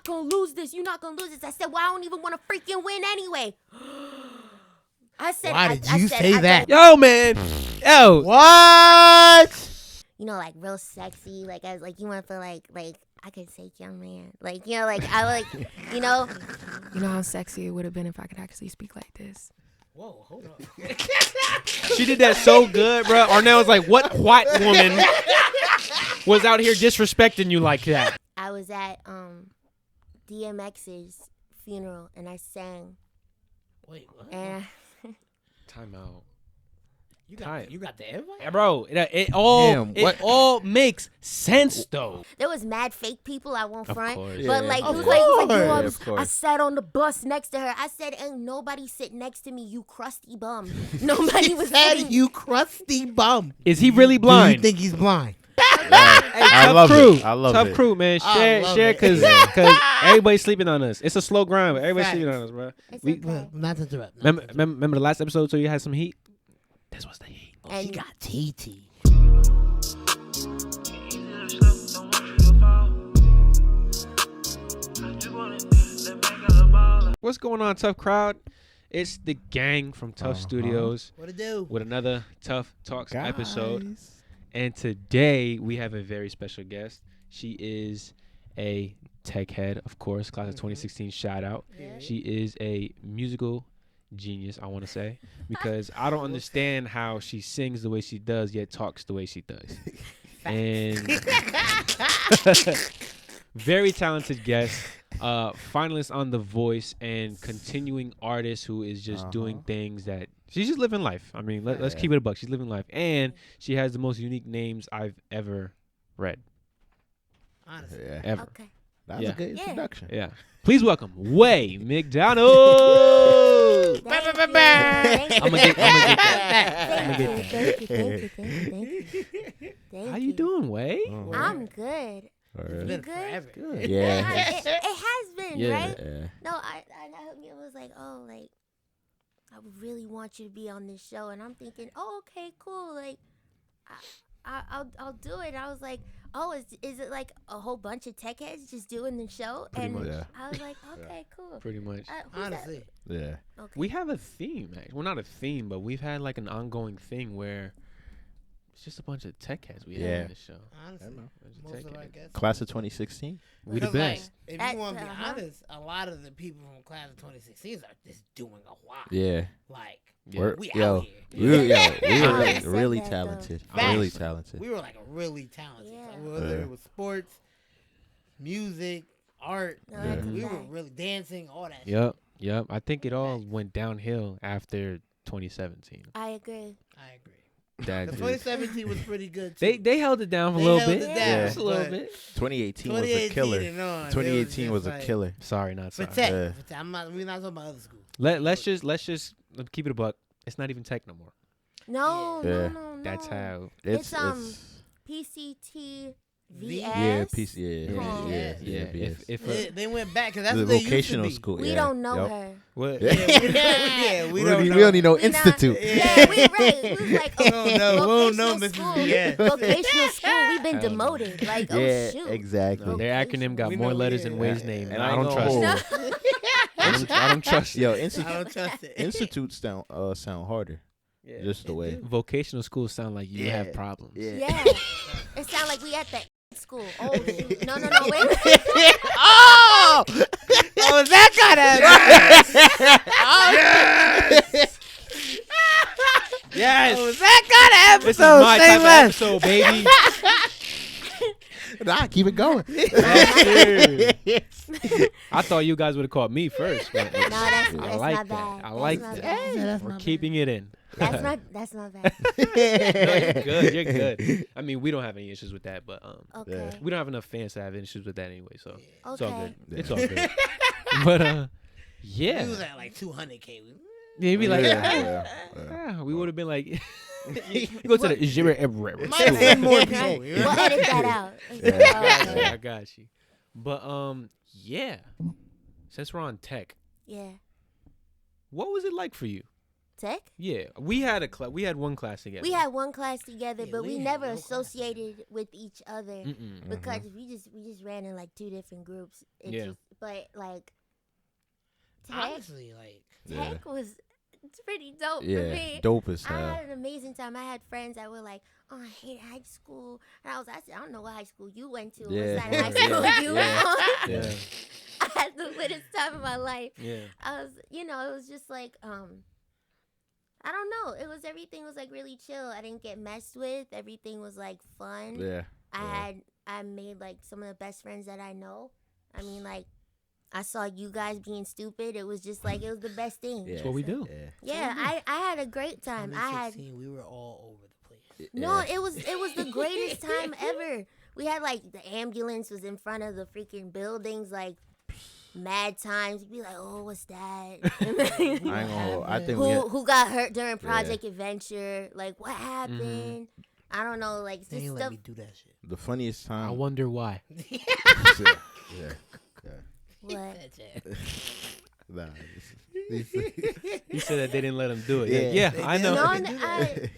gonna lose this. You're not gonna lose this. I said, well, I don't even want to freaking win anyway. I said, why did you say that? Yo, man. Yo. What? You know, like real sexy. Like I was like, you want to feel like I could take young man. Like, you know, like I like, you know. You know how sexy it would have been if I could actually speak like this. Whoa, hold on. She did that so good, bro. Arnell was like, what white woman was out here disrespecting you like that? I was at DMX's funeral and I sang. Wait, what? And Time out. You got the invite? Yeah, bro, it all makes sense though. there was mad fake people I won't front. course. But Yeah. like, Of he was like, course. yo, Yeah, of course. I sat on the bus next to her. I said, ain't nobody sit next to me, you crusty bum. Nobody was Said sitting. you crusty bum. Is he really Do you blind? think he's blind? I love it. I love Tough it. crew, man. I love Share, it. cause everybody's sleeping on us. It's a slow grind, but everybody's Facts. sleeping on us, bro. It's We- okay. Not to interrupt. Remember the last episode? So you had some heat. This was the heat. Oh, she And- got TT. What's going on, Tough Crowd? It's the gang from Tough Studios What it do? with another Tough Talks episode. And today we have a very special guest. She is a tech head, of course, class of 2016 shout out. Yeah. She is a musical genius, I want to say, because I don't understand how she sings the way she does, yet talks the way she does. And very talented guest, finalist on The Voice, and continuing artist who is just doing things that she's just living life. I mean, let's keep it a buck. She's living life, and she has the most unique names I've ever read. Honestly. Yeah. Ever. Okay. That was Yeah. a good introduction. Yeah. Please welcome Way McDonald. Thank you. I'm gonna get Thank you. Thank you. How you doing, Way? I'm good. It's You been good? forever. Good. Yeah. It has been, Yeah. right? Yeah. No, I was like, oh, like, I would really want you to be on this show, and I'm thinking, oh, okay, cool, like, I'll do it. I was like, oh, is it like a whole bunch of tech heads just doing the show? Pretty and much. Yeah. I was like, okay, cool. Pretty much. Who's that? Honestly. Yeah. Okay. We have a theme, actually. Well, not a theme, but we've had like an ongoing thing where it's just a bunch of tech heads we have Yeah. on the show. Honestly. Bunch of Most tech of our heads. guests. Class of 2016. We the Because, like, best. if That's, you want to be uh-huh. honest, a lot of the people from class of 2016 are just doing a lot. Yeah. Like, Yeah. we Yo, out here. we were, yo, we I were always like said really that, though. talented. Facts. Really talented. We were like a really talented. Yeah. Whether Yeah. it was sports, music, art, No, Yeah. that's a we were fact. really dancing, all that shit. Yep. I think it all went downhill after 2017. I agree. I agree. That The just- 2017 was pretty good, too. they held it down for a They little held bit. it down, Yeah, just a little but- bit. 2018 was a 2018 killer. and on, 2018 was a like, killer. Sorry, not For sorry. tech. Yeah. For tech. We're not talking about other schools. Let's just keep it a buck. It's not even tech no more. No, Yeah. no. That's how. It's, PCT VS. yeah, peace. Yeah, Oh. yeah, Yeah. yeah. If They went back because that's the what they used to vocational be. school. We yeah. don't know Yup. her. what? Yeah, We don't need no We not- institute. Yeah, we right. We was like, We don't know. We don't know, vocational Mrs. school. BS. Vocational school. We've been Hell no. demoted. Like, oh Yeah, shoot. exactly. Their acronym got We more know, letters yeah. than Way's name, And and I I ain't don't gonna trust hold. it. I don't trust it. Yo, I don't trust it. institutes sound harder. Yeah. Just the way. Vocational schools sound like you have problems. Yeah. It sound like we at the school. Oh shoot. No, wait. Oh! Oh, is that kind of Yes. Oh, is that kind of This is episode? my Say type of less. episode, baby. Nah, keep it going. I thought you guys would have called me first. But No, that's I like not that. bad. I That's like not that. bad. We're keeping it in. That's not bad. No, you're good. You're good. I mean, we don't have any issues with that, but Okay. we don't have enough fans to have issues with that anyway. So it's all Okay. good. It's all good. But yeah, We was at like 200K. yeah, he'd be like, Yeah. we would have been like, you go to the zero. Might have been more people. Right. you We'll know? edit that out. Yeah. I got you. But yeah. Since we're on tech, Yeah. what was it like for you? Tech? Yeah, we had one class together. We had one class together, Yeah, but we we had never no class associated with each other Mm-mm. because we just ran in like two different groups. It Yeah. just, but like tech, Honestly, like, tech was it's pretty dope for Yeah, me. dope as I hell. had an amazing time. I had friends that were like, "Oh, I hate high school," and I said, "I don't know what high school you went to. Yeah, What side of high yeah, school you yeah. on?" Yeah. I had the littest time of my life. Yeah. I was, it was just like, I don't know. Everything was like really chill. I didn't get messed with. Everything was like fun. Yeah. I made like some of the best friends that I know. I mean, like, I saw you guys being stupid. It was just like, it was the best thing. Yeah. That's what we do. Yeah. Yeah, I had a great time. I had 2016, we were all over the place. no, it was the greatest time ever. We had like the ambulance was in front of the freaking buildings, like mad times. You'd be like, "Oh, what's that?" I ain't gonna hold. I think we had, who got hurt during Project Adventure? Like, what happened? I don't know. Like, They just ain't stuff. let me do that shit. the funniest I time. wonder why. Yeah. What? Nah, He said that they didn't let him do it. Yeah. Yeah, I know. No, They do that.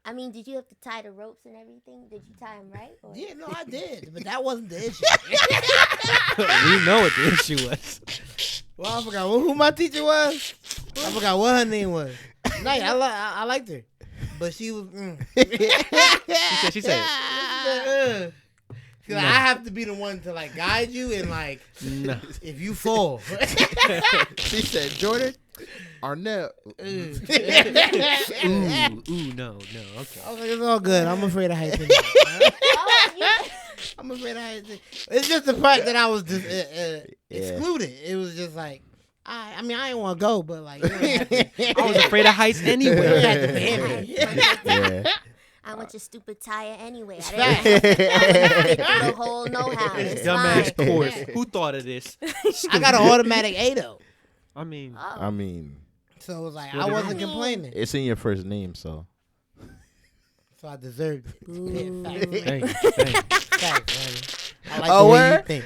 I mean, did you have to tie the ropes and everything? Did you tie them right? Or? Yeah, no, I did, but that wasn't the issue. We know what the issue was. Well, I forgot who my teacher was. I forgot what her name was. Nice, I liked her, but she was. She said. Cause I have to be the one to like guide you and like No. if you fall. she said, Jordan, Arnett. Ooh, no. Okay. I was like, it's all good. I'm afraid of heights. Oh, I'm afraid of heights. It's just the part that I was just excluded. It was just like, I mean, I didn't want to go, but like, you don't have to, I was afraid of heights you don't anyway. have to ban me. Yeah. I want your stupid tire anyway. I didn't think the whole know-how. It's Dumbass fine. course. Who thought of this? I got an automatic A though, I mean, Oh. I mean, so it was like What I it wasn't is. complaining, it's in your first name, so. so I deserved it. Boo. Yeah, facts. thank you. Facts, man. I like Oh, the way word? you think.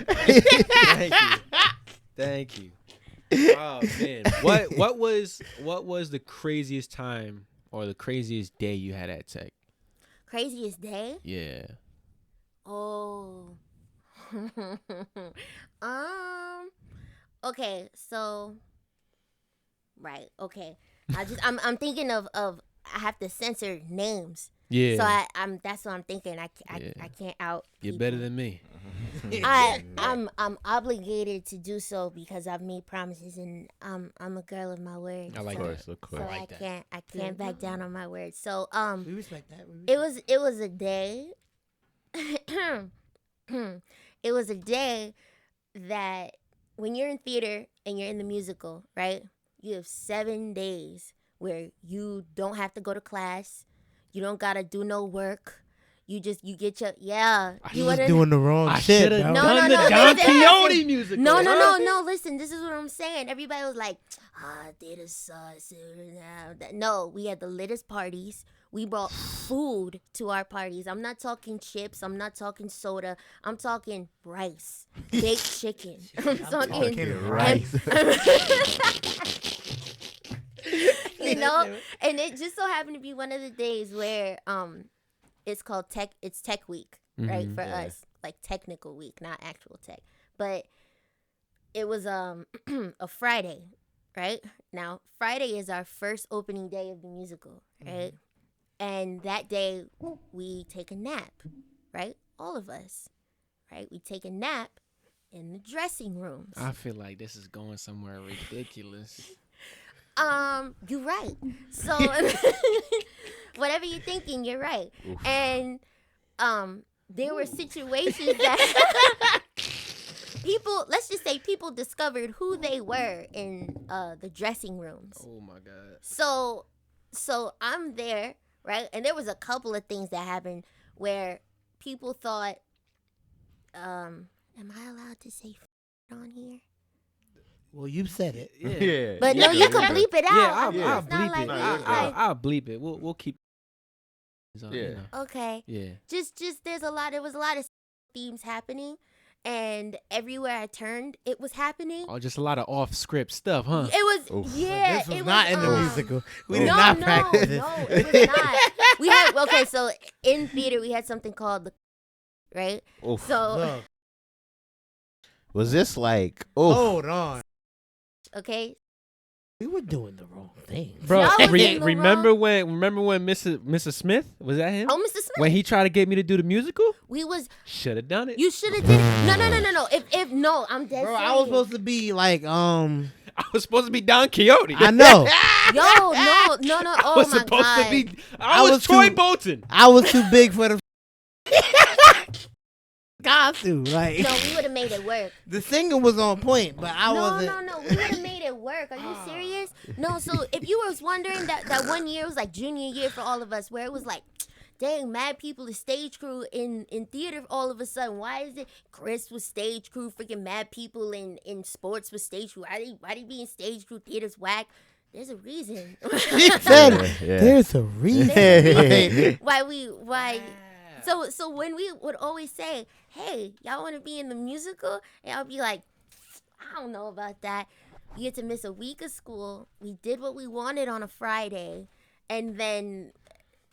Thank you. Oh man, what was the craziest time or the craziest day you had at Tech? Craziest day? Yeah. Oh. Okay, so right, okay. I'm thinking of I have to censor names. Yeah. So I'm that's what I'm thinking. I Yeah. can't out. You're people. better than me. I'm obligated to do so because I've made promises and I'm a girl of my word. I like Of that. course, of So course. like that. I can't back down on my word. So We respect that. it was a day. It was a day that when you're in theater and you're in the musical, right? You have 7 days where you don't have to go to class. You don't gotta do no work. You get your You You was wanna doing the wrong I shit, should have bro. No, done no, the no, Don listen, Quixote listen. musical. No. Listen, this is what I'm saying. Everybody was like, theater sucks. No, we had the littest parties. We brought food to our parties. I'm not talking chips. I'm not talking soda. I'm talking rice, baked chicken. I'm talking rice. And it just so happened to be one of the days where it's called tech week, right? Mhm. For Yeah. us, like technical week, not actual tech. But it was a Friday, right? Now Friday is our first opening day of the musical, right? And that day we take a nap, right? All of us, right? We take a nap in the dressing rooms. I feel like this is going somewhere ridiculous. You're right. So whatever you're thinking, you're right. Oof. And there were situations that let's just say people discovered who they were in the dressing rooms. Oh my god. So I'm there, right? And there was a couple of things that happened where people thought, am I allowed to say on here? Well, you said it. Yeah. But no, you can bleep it out. Yeah, I mean, I'll it's not bleep like it. No, it's you're like- I'll bleep it. We'll keep. On, Yeah. you know. Okay. Yeah. Just there was a lot of themes happening, and everywhere I turned it was happening. Oh, just a lot of off-script stuff, huh? It was Oof. yeah, This was it not was in the musical. We did no, not no, practice this. no, it was not. We had okay, so in theater we had something called the right. Oof. So Look, Was this like? Oh, Hold on. Okay, We were doing the wrong thing. Bro, Y'all was in the remember when Mrs. Smith, was that him? oh, Mr. Smith. When he tried to get me to do the musical? We was Should have done it. you should have did it. No. If no, I'm dead Bro, serious. I was supposed to be like I was supposed to be Don Quixote. I know. Yo, no. I Oh was my supposed god. to be. I I was was Troy too- Bolton. I was too big for the costume. Like No, we would have made it work. the singer was on point, but I wasn't. No. We would have made it work. Are you serious? No. So if you was wondering that one year was like junior year for all of us, where it was like, dang, mad people, the stage crew in theater all of a sudden. Why is it Chris was stage crew, freaking mad people in sports was stage crew? Why they be in stage crew, theater's whack? There's a reason. He said, Yeah. "There's a reason." why. So when we would always say, hey, y'all want to be in the musical? And I'll be like, I don't know about that. You get to miss a week of school. We did what we wanted on a Friday. And then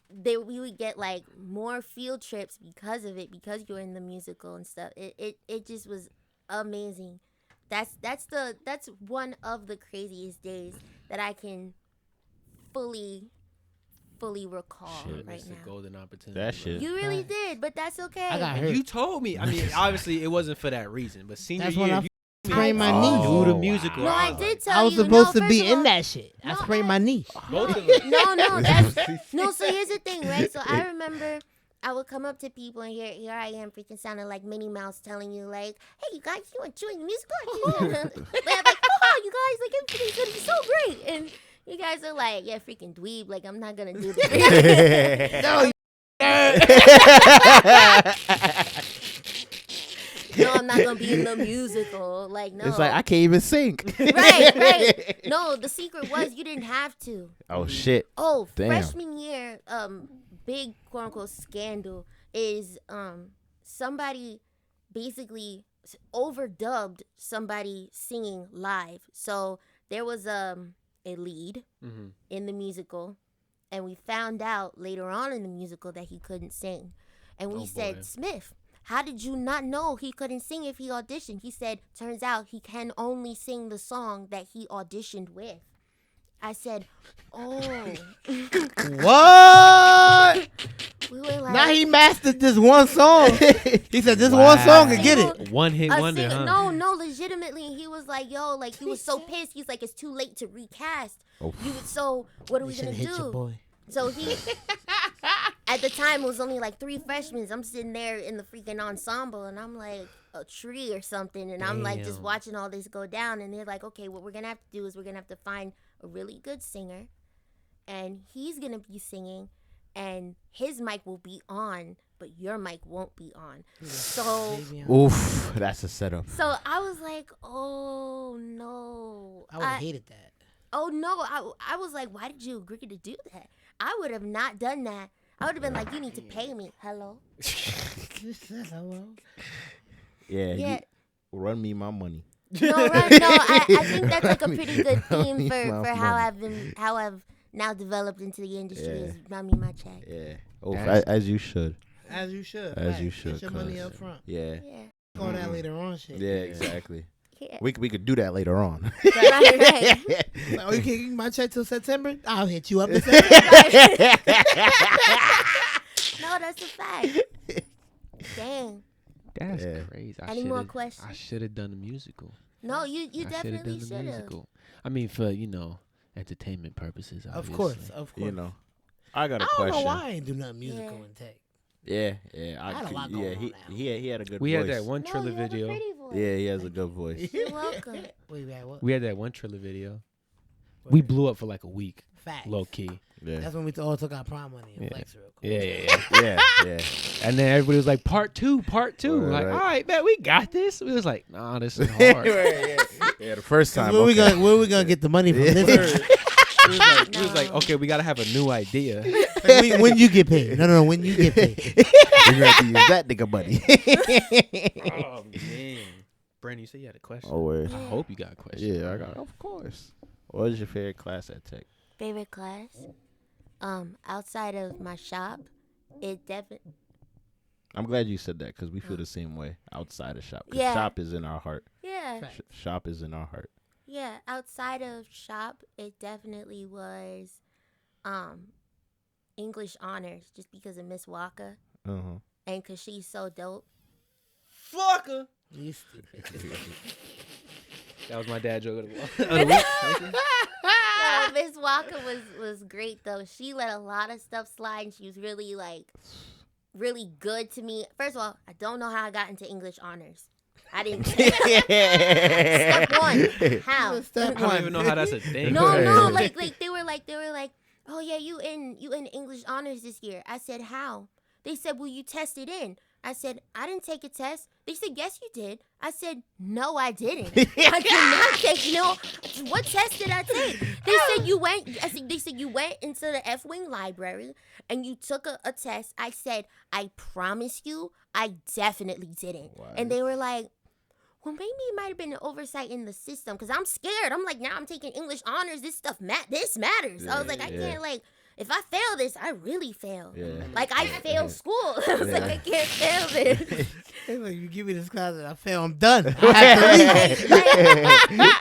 we would get like more field trips because of it, because you're in the musical and stuff. It just was amazing. That's one of the craziest days that I can fully recall Shit, right missed a now. golden opportunity. That bro. shit. You really did, but that's okay. I got And hurt. you told me. I mean, obviously it wasn't for that reason, but senior That's year, when I you sprained my I knee. do the Oh, musical. No, I was did like, tell you. I was supposed to first be of all- in that shit. I No, sprained my knee. both of us. No. So here's the thing, right? So I remember I would come up to people and here I am freaking sounding like Minnie Mouse telling you like, hey, you guys, you want to join the musical? But I'm like, oh, you guys, like everything's gonna be so great. And you guys are like, yeah, freaking dweeb. Like I'm not gonna do this. No, No, I'm not gonna be in the musical. Like no. It's like I can't even sing. right. No, the secret was you didn't have to. Oh shit. Oh, Damn. freshman year, big quote unquote scandal is somebody basically overdubbed somebody singing live. So there was a lead Mhm. in the musical, and we found out later on in the musical that he couldn't sing, and we Oh, said, boy. Smith, how did you not know he couldn't sing if he auditioned? He said, turns out he can only sing the song that he auditioned with. I said, oh. what? We were like, Now he mastered this one song. He said, "This one song can get it." One hit a wonder, singer- huh? No, legitimately, he was like, yo, like he was so pissed. He's like, it's too late to recast. Oh. So what are we You gonna should hit your do? boy. So he, at the time, it was only like 3 freshmen. I'm sitting there in the freaking ensemble, and I'm like a tree or something, and I'm like just Damn. watching all this go down. And they're like, okay, what we're gonna have to do is we're gonna have to find a really good singer, and he's gonna be singing, and his mic will be on, but your mic won't be on. So. Oof, that's a setup. So I was like, oh no. I would have hated that. Oh no. I was like, why did you agree to do that? I would have not done that. I would have been like, you need to pay me. Hello? Hello. Yeah. Yeah. You, run me my money. No, right? No, I think that's like a pretty good theme My for how money. I've now developed into the industry Yeah. is run me my check. Yeah. Oh, That's- as you should. As you should. As Right. you should. Get your money cuz- up front. Yeah. Yeah. On that later on shit. Yeah, exactly. Yeah. We could do that later on. Right. Like, oh, you can't give me my check till September? I'll hit you up in September. No, that's a fact. Dang. That's Yeah. crazy. Any more I questions? should have done the musical. No, you I shoulda definitely done the should have. musical. I mean, for entertainment purposes. Of Obviously. course, of course. You know. I got a I don't know question. why I ain't do nothing musical Yeah. in tech. Yeah. I had a lot yeah, going he, on now. he had a good We voice. had that one No, Triller you have a video. pretty voice. Yeah, he has a good voice. You're welcome. Wait, what? We had that one Triller video. We blew up for like a week, Facts. low key. Yeah. That's when we all took our prom money and Yeah. flexed real quick. Yeah. Yeah. And then everybody was like, part two. Right, Like, right. all right, man, we got this. We was like, nah, this is hard. Yeah, the first time. Where we okay. gonna get the money from this? We was like, okay, we gotta have a new idea. when you get paid? No, when you get paid. We're gonna have to use that nigga money. Oh man, Brandon, you said you had a question. Oh, wait. I hope you got a question. Yeah, I got. Of course. What was your favorite class at Tech? Favorite class? Outside of my shop, it definitely. I'm glad you said that because we feel the same way outside of shop. 'Cause Yeah. shop is in our heart. Yeah. Shop is in our heart. Yeah. Outside of shop, it definitely was English honors just because of Miss Walker Uh-huh. and because she's so dope. Fucker. That was my dad joke of the week. No, Miss Walker was great though. She let a lot of stuff slide and she was really really good to me. First of all, I don't know how I got into English honors. I didn't. Step one, how? I don't even know how that's a thing. No, like they were like, oh yeah, you in English honors this year. I said, how? They said, well, you tested in. I said, I didn't take a test. They said, yes, you did. I said, no, I didn't. I did not take, what test did I take? They said you went, they said you went into the F-Wing library and you took a test. I said, I promise you, I definitely didn't. Wow. And they were like, well, maybe it might have been an oversight in the system because I'm scared. I'm like, now I'm taking English honors. This stuff, this matters. I was like, I can't, if I fail this, I really fail. Yeah. Like, I failed school. I was like, I can't fail this. They like, you give me this class and I fail, I'm done. I have to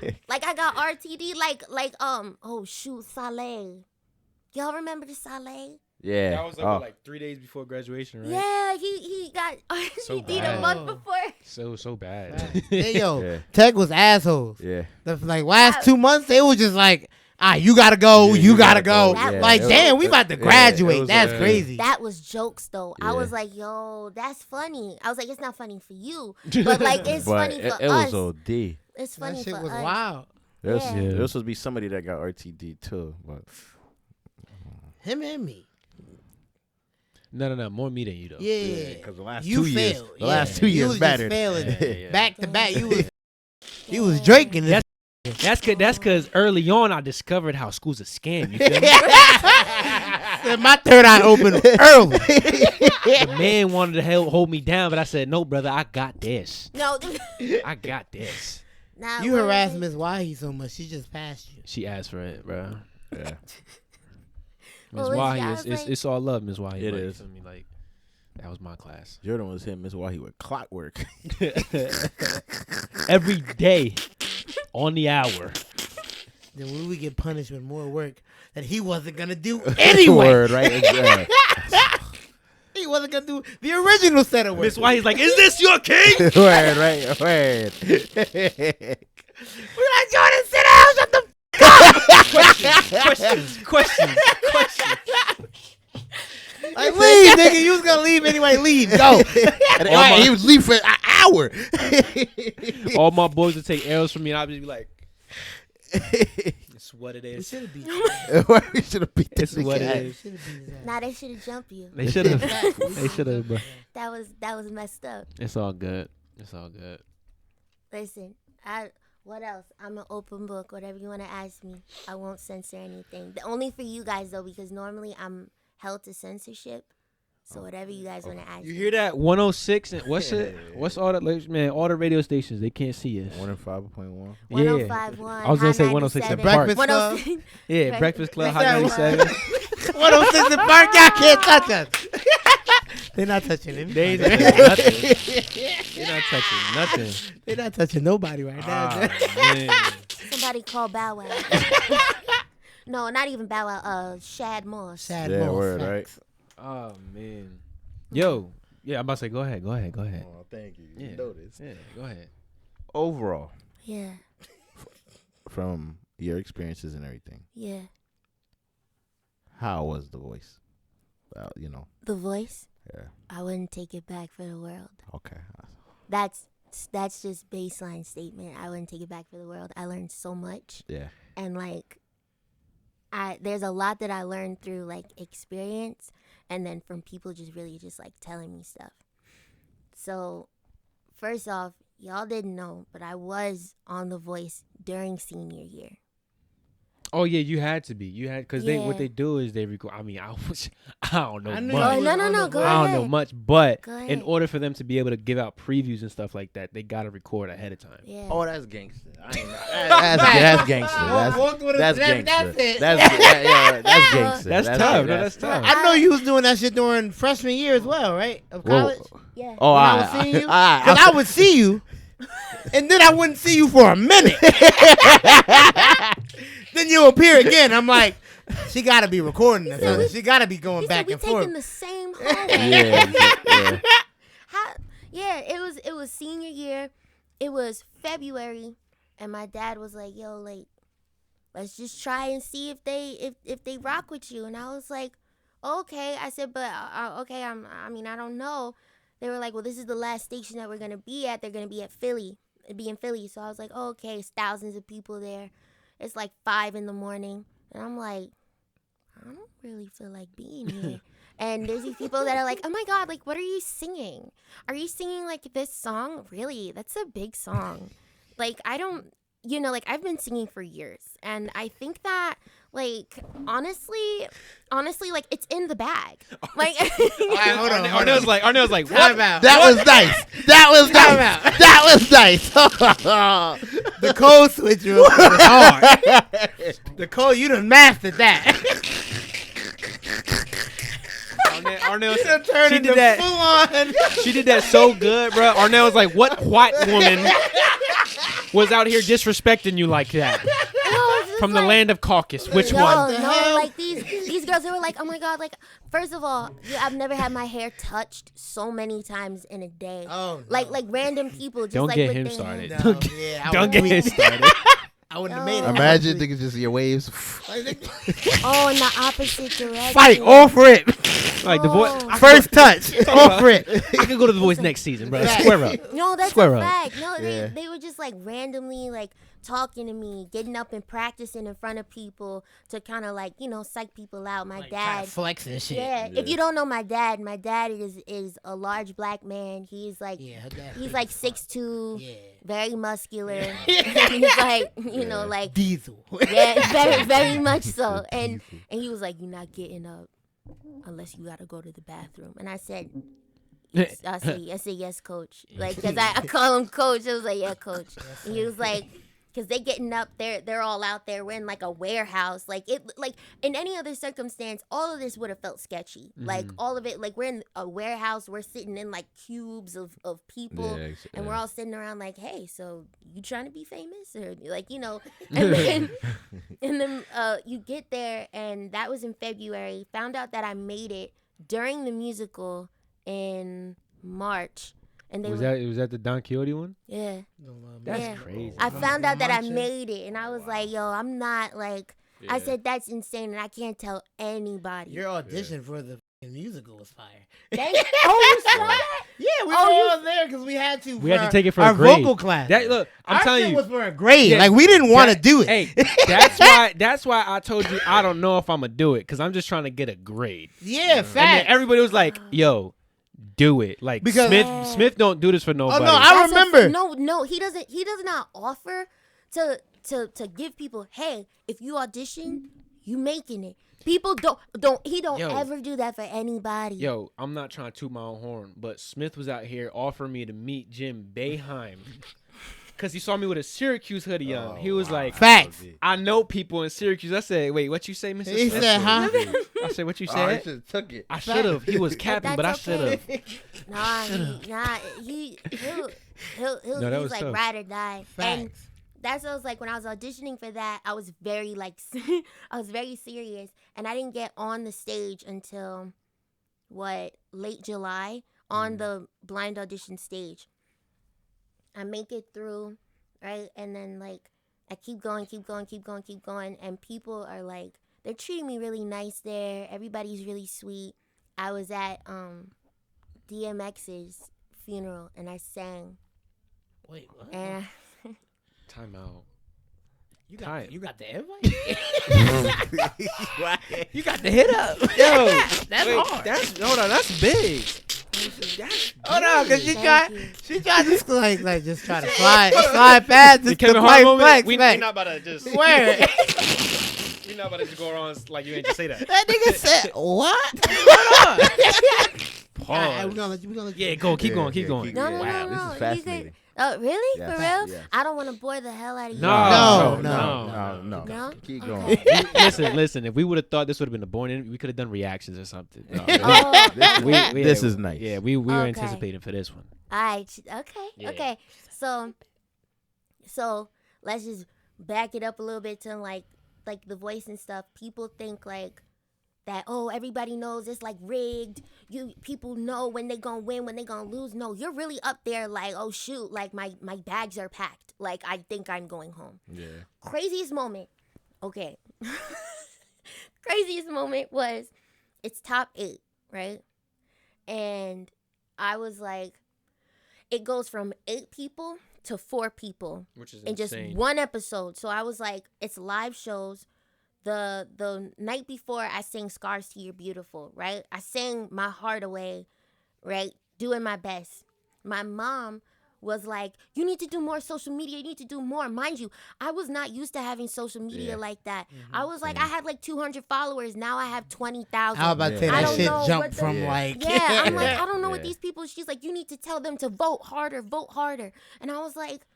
leave. Like, I got RTD, oh, shoot, Saleh. Y'all remember the Saleh? Yeah. That was like 3 days before graduation, right? Yeah, he got So RTD bad. a month before. So bad. Hey, yo, Yeah. Tech was assholes. Yeah. The last 2 months, they was just like, you gotta go, Yeah, you gotta go. That Like, was- damn, we about to Yeah, graduate. it was, That's crazy. That was jokes, though. I Yeah. was like, yo, that's funny. I was like, it's not funny for you. But, it's But funny for it us. was OD. It's funny That shit for was us. wild. There was, Yeah. there was supposed to be somebody that got RTD too, but Him and me. No, more me than you though. Yeah. because the last You 2 years, failed. the last Yeah. 2 You years was just mattered. failing. Yeah. Back to back, you was Yeah. drinking. This. That's cause early on I discovered how school's a scam. You feel me? Said my third eye opened early. The man wanted to hold me down, but I said, no, brother, I got this. No. I got this. Nah, You what harassed was it? Miss Wahi so much, she just passed you. She asked for it, bro. Yeah. Miss What was it? I Wahi, was like- it's all love, Miss Wahi. It but you is. feel me? Like, that was my class. Jordan was hitting Miss Wahi with clockwork. Every day, on the hour. Then when we get punished with more work that he wasn't gonna do anyway. Word, right? Exactly. He wasn't gonna do the original set of work. Miss Wahi's like, is this your king? Word, right? Word. We're like, Jordan, sit down, shut the Questions. like, leave, nigga. You was gonna leave anyway. Leave, go. And he was leaving for an hour. All my boys would take arrows from me, and I'd just be like, it's what it We is. should have beat. We should have beat this It's what it guy. is. Nah, they should have jumped you. They should have. They should have, bro. That was messed up. It's all good. It's all good. Listen, what else? I'm an open book. Whatever you want to ask me, I won't censor anything. Only for you guys though, because normally I'm held to censorship. So whatever you guys want to ask. You me. hear that? 106 and what's it? What's all that? Like, man, all the radio stations, they can't see us. 105.1. Yeah. 105.1. I was gonna say High 106 97. in Park. Breakfast Club. 106. Yeah, Breakfast Club, Hot Breakfast 97. 106 in Park, y'all can't touch us. They're not touching him. They ain't touching nothing. They're not touching nothing. They're not touching nobody right now. Ah, man. Somebody call Bow Wow. No, not even Bow Wow. Shad Moss. Sad Yeah, Moss, word, facts. Oh, man. Yo. Yeah, I'm about to say, go ahead. Oh, thank you. Yeah. You know this. Yeah, go ahead. Overall, Yeah, from your experiences and everything, yeah. how was the voice? You know, The Voice. yeah. I wouldn't take it back for the world. Okay. That's just baseline statement. I wouldn't take it back for the world. I learned so much, Yeah. and there's a lot that I learned through experience, and then from people just really just telling me stuff. So, first off, y'all didn't know, but I was on The Voice during senior year. Oh yeah, you had to be. You had because they what Yeah. they do is they record. I mean, I don't know I knew much. you was on No, the go way. I don't ahead. know much, but Go in ahead. order for them to be able to give out previews and stuff like that, they gotta record ahead of time. Yeah. Oh, that's gangster. I ain't that's gangster. Walked with a That's snap, gangster. that's it. That's gangster. That's tough. No, that's Well, tough. I know you was doing that shit during freshman year as well, right? Of college. Yeah. Oh, When I I was seeing you, because I I would see you, and then I wouldn't see you for a minute. Then you appear again. I'm like, she got to be recording this. said we- She got to be going He back said we and forth. taking the same hallway. yeah. Yeah, it was senior year. It was February, and my dad was like, "Yo, like, let's just try and see if they rock with you." And I was like, "Okay." I said, "But okay, I mean, I don't know." They were like, "Well, this is the last station that we're gonna be at. They're gonna be at Philly. It'd be in Philly." So I was like, oh, "Okay, it's thousands of people there. It's like 5 a.m, and I'm like, I don't really feel like being here." And there's these people that are like, "Oh my God, like, what are you singing? Are you singing like this song? Really? That's a big song." Like, I don't, like, I've been singing for years. And I think that, like, honestly, like, it's in the bag. Like, All right, hold on. Arnell's like, Time what? out. That was nice. That was Time nice. out. That was nice. The code switch was hard. The code, you done mastered that. Arnell, You done turned she into did that. full on. She did that so good, bro. Arnell was like, "What white woman was out here disrespecting you like that from the land of Caucasus? Which no, one?" the no, hell? like these girls, they were like, "Oh my God," like, first of all, I've never had my hair touched so many times in a day. Oh, no. Like random people just Don't like get with him their started. hands- No, yeah, I Don't would- get him started. I wouldn't have made it. Imagine niggas just your waves. Oh, in the opposite direction. Fight off rip. Like the voice. Oh. First touch. Off rip. I could go to the voice next season, bro. Right. Square up. No, that's Square a up. fact. No, Yeah. they were just like randomly like talking to me, getting up and practicing in front of people to kind of like, psych people out. My dad. Flex and shit. Yeah, if you don't know my dad is a large black man. He's like Yeah, her dad he's big like as fuck. 6'2", Yeah. very muscular. He's like, like Diesel. yeah, very very much so. And he was like, "You're not getting up unless you gotta go to the bathroom." And I said, I said yes, coach. Like, cause I call him coach. I was like, "Yeah, coach." And he was like, "Cause they getting up, they're all out there. We're in like a warehouse. Like in any other circumstance, all of this would have felt sketchy. Like all of it. Like we're in a warehouse. We're sitting in like cubes of people, and we're all sitting around like, hey, so you trying to be famous or like And then you get there, and that was in February. Found out that I made it during the musical in March. And they Was that the Don Quixote one? yeah. That's Yeah. crazy. I found out that I Mancha. made it, and I was like, "Yo, I'm not like." I Yeah. said that's insane, and I can't tell anybody. Your audition for the fucking musical was fire. Oh, you saw that? Yeah, we Oh, were you- all there because we had to. We had to take it for our a grade. vocal class. That look, I'm Our telling shit you. was for a grade. Yeah, like we didn't want to do it. Hey, that's why I told you I don't know if I'm gonna do it because I'm just trying to get a grade. Yeah, And then fact. everybody was like, "Yo, do it." Like Because- Smith don't do this for Oh nobody. no, I That's a- remember. no, he doesn't. He does not offer to give people. Hey, if you audition, you making it. People don't. He don't Yo. ever do that for anybody. Yo, I'm not trying to toot my own horn, but Smith was out here offering me to meet Jim Boeheim because he saw me with a Syracuse hoodie on. He was like, Facts. "I know people in Syracuse." I said, "Wait, what you say, Mr. He Smith?" said, huh? I said, "What you Oh, I said?" should have took it. I should have. He was capping, but I that's should okay. have. He'll No, that he's was like tough. ride or die. And Facts. that's what I was like when I was auditioning for that. I was very like I was very serious, and I didn't get on the stage until late July on the blind audition stage. I make it through, right, and then like I keep going, and people are like they're treating me really nice there. Everybody's really sweet. I was at DMX's funeral and I sang, Wait, what? and Time out. You Tight. got the invite? You got the hit up. Yo, That's wait, hard. hold on, that's big. That's Hold on, cause she Thank tried. you. She tried to just try to slide past the this Kevin the Hart flex, moment. flex, We flex. not about to just Swear. You're not about to go on like you ain't just say that. That nigga said what? Pause. All right, we're gonna let you. Yeah, go. Keep going. No, Wow, this is You could, fascinating. oh, really? Yes, For real? yes. I don't want to bore the hell out of you. No. No? Keep Okay. going. Listen. If we would have thought this would have been the boring, we could have done reactions or something. No, Oh, This is nice. Yeah, we were Okay. anticipating for this one. all right. Okay. Yeah. Okay. So let's just back it up a little bit to like the voice and stuff. People think like that. Oh, everybody knows it's like rigged. People know when they gonna win, when they gonna lose. No, you're really up there. Like, oh shoot, like my bags are packed. Like I think I'm going home. Yeah. Craziest moment. Okay. Craziest moment was it's top 8, right? And I was like, it goes from 8 people to 4 people Which is in just one episode. So I was like, it's live shows. The night before, I sang Scars to You're Beautiful, right? I sang my heart away, right? Doing my best. My mom was like, you need to do more social media. You need to do more. Mind you, I was not used to having social media like that. I was like, I had like 200 followers. Now I have 20,000. I was about to say I that don't shit know jumped what the- from like. Yeah, I'm like, I don't know what Yeah. these people. She's like, you need to tell them to vote harder. And I was like,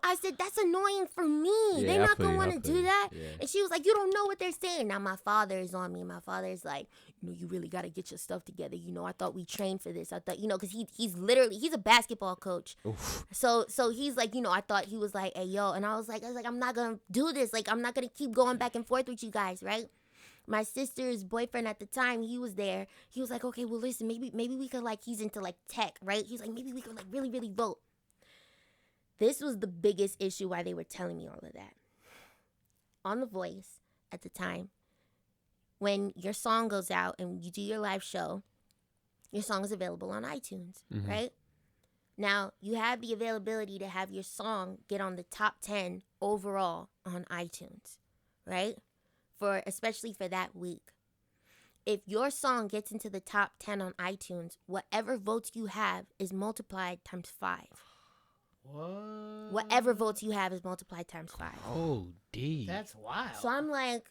I said, that's annoying for me. Yeah, They're I not feel going to you, want I to feel do you. that. Yeah. And she was like, you don't know what they're saying. Now my father is on me. My father is like, you really got to get your stuff together. I thought we trained for this. I thought, because he's a basketball coach. Oof. So he's like, I thought he was like, hey, yo. And I was like, I'm not going to do this. Like, I'm not going to keep going back and forth with you guys, right? My sister's boyfriend at the time, he was there. He was like, okay, well, listen, maybe we could, like, he's into, like, tech, right? He's like, maybe we could, like, really, really vote. This was the biggest issue why they were telling me all of that. On The Voice at the time, when your song goes out and you do your live show, your song is available on iTunes, right? Now, you have the availability to have your song get on the top 10 overall on iTunes, right? Especially for that week. If your song gets into the top 10 on iTunes, whatever votes you have is multiplied times 5. What? Whatever votes you have is multiplied times 5. Oh, D. That's wild. So I'm like,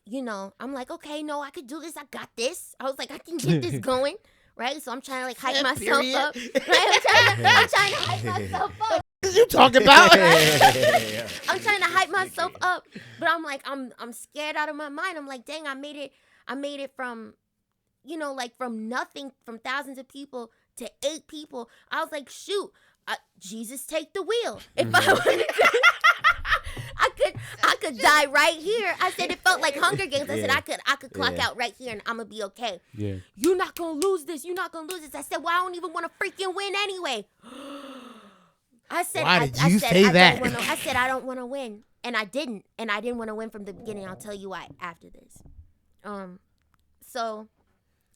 okay, no, I could do this. I got this. I was like, I can get this going, right? So I'm trying to like hype myself Period. up. Right? I'm trying to hype myself up. What you talking about? I'm trying to hype myself up, but I'm like, I'm scared out of my mind. I'm like, dang, I made it from, like from nothing, from thousands of people to 8 people. I was like, shoot, Jesus, take the wheel. If I wanted to, I could die right here. I said it felt like Hunger Games. I said I could clock out right here and I'm gonna be okay. Yeah. You're not gonna lose this. You're not gonna lose this. I said, well, I don't even want to freaking win anyway. I said, Why did you say that? I said I don't want to win, and I didn't want to win from the beginning. I'll tell you why after this. So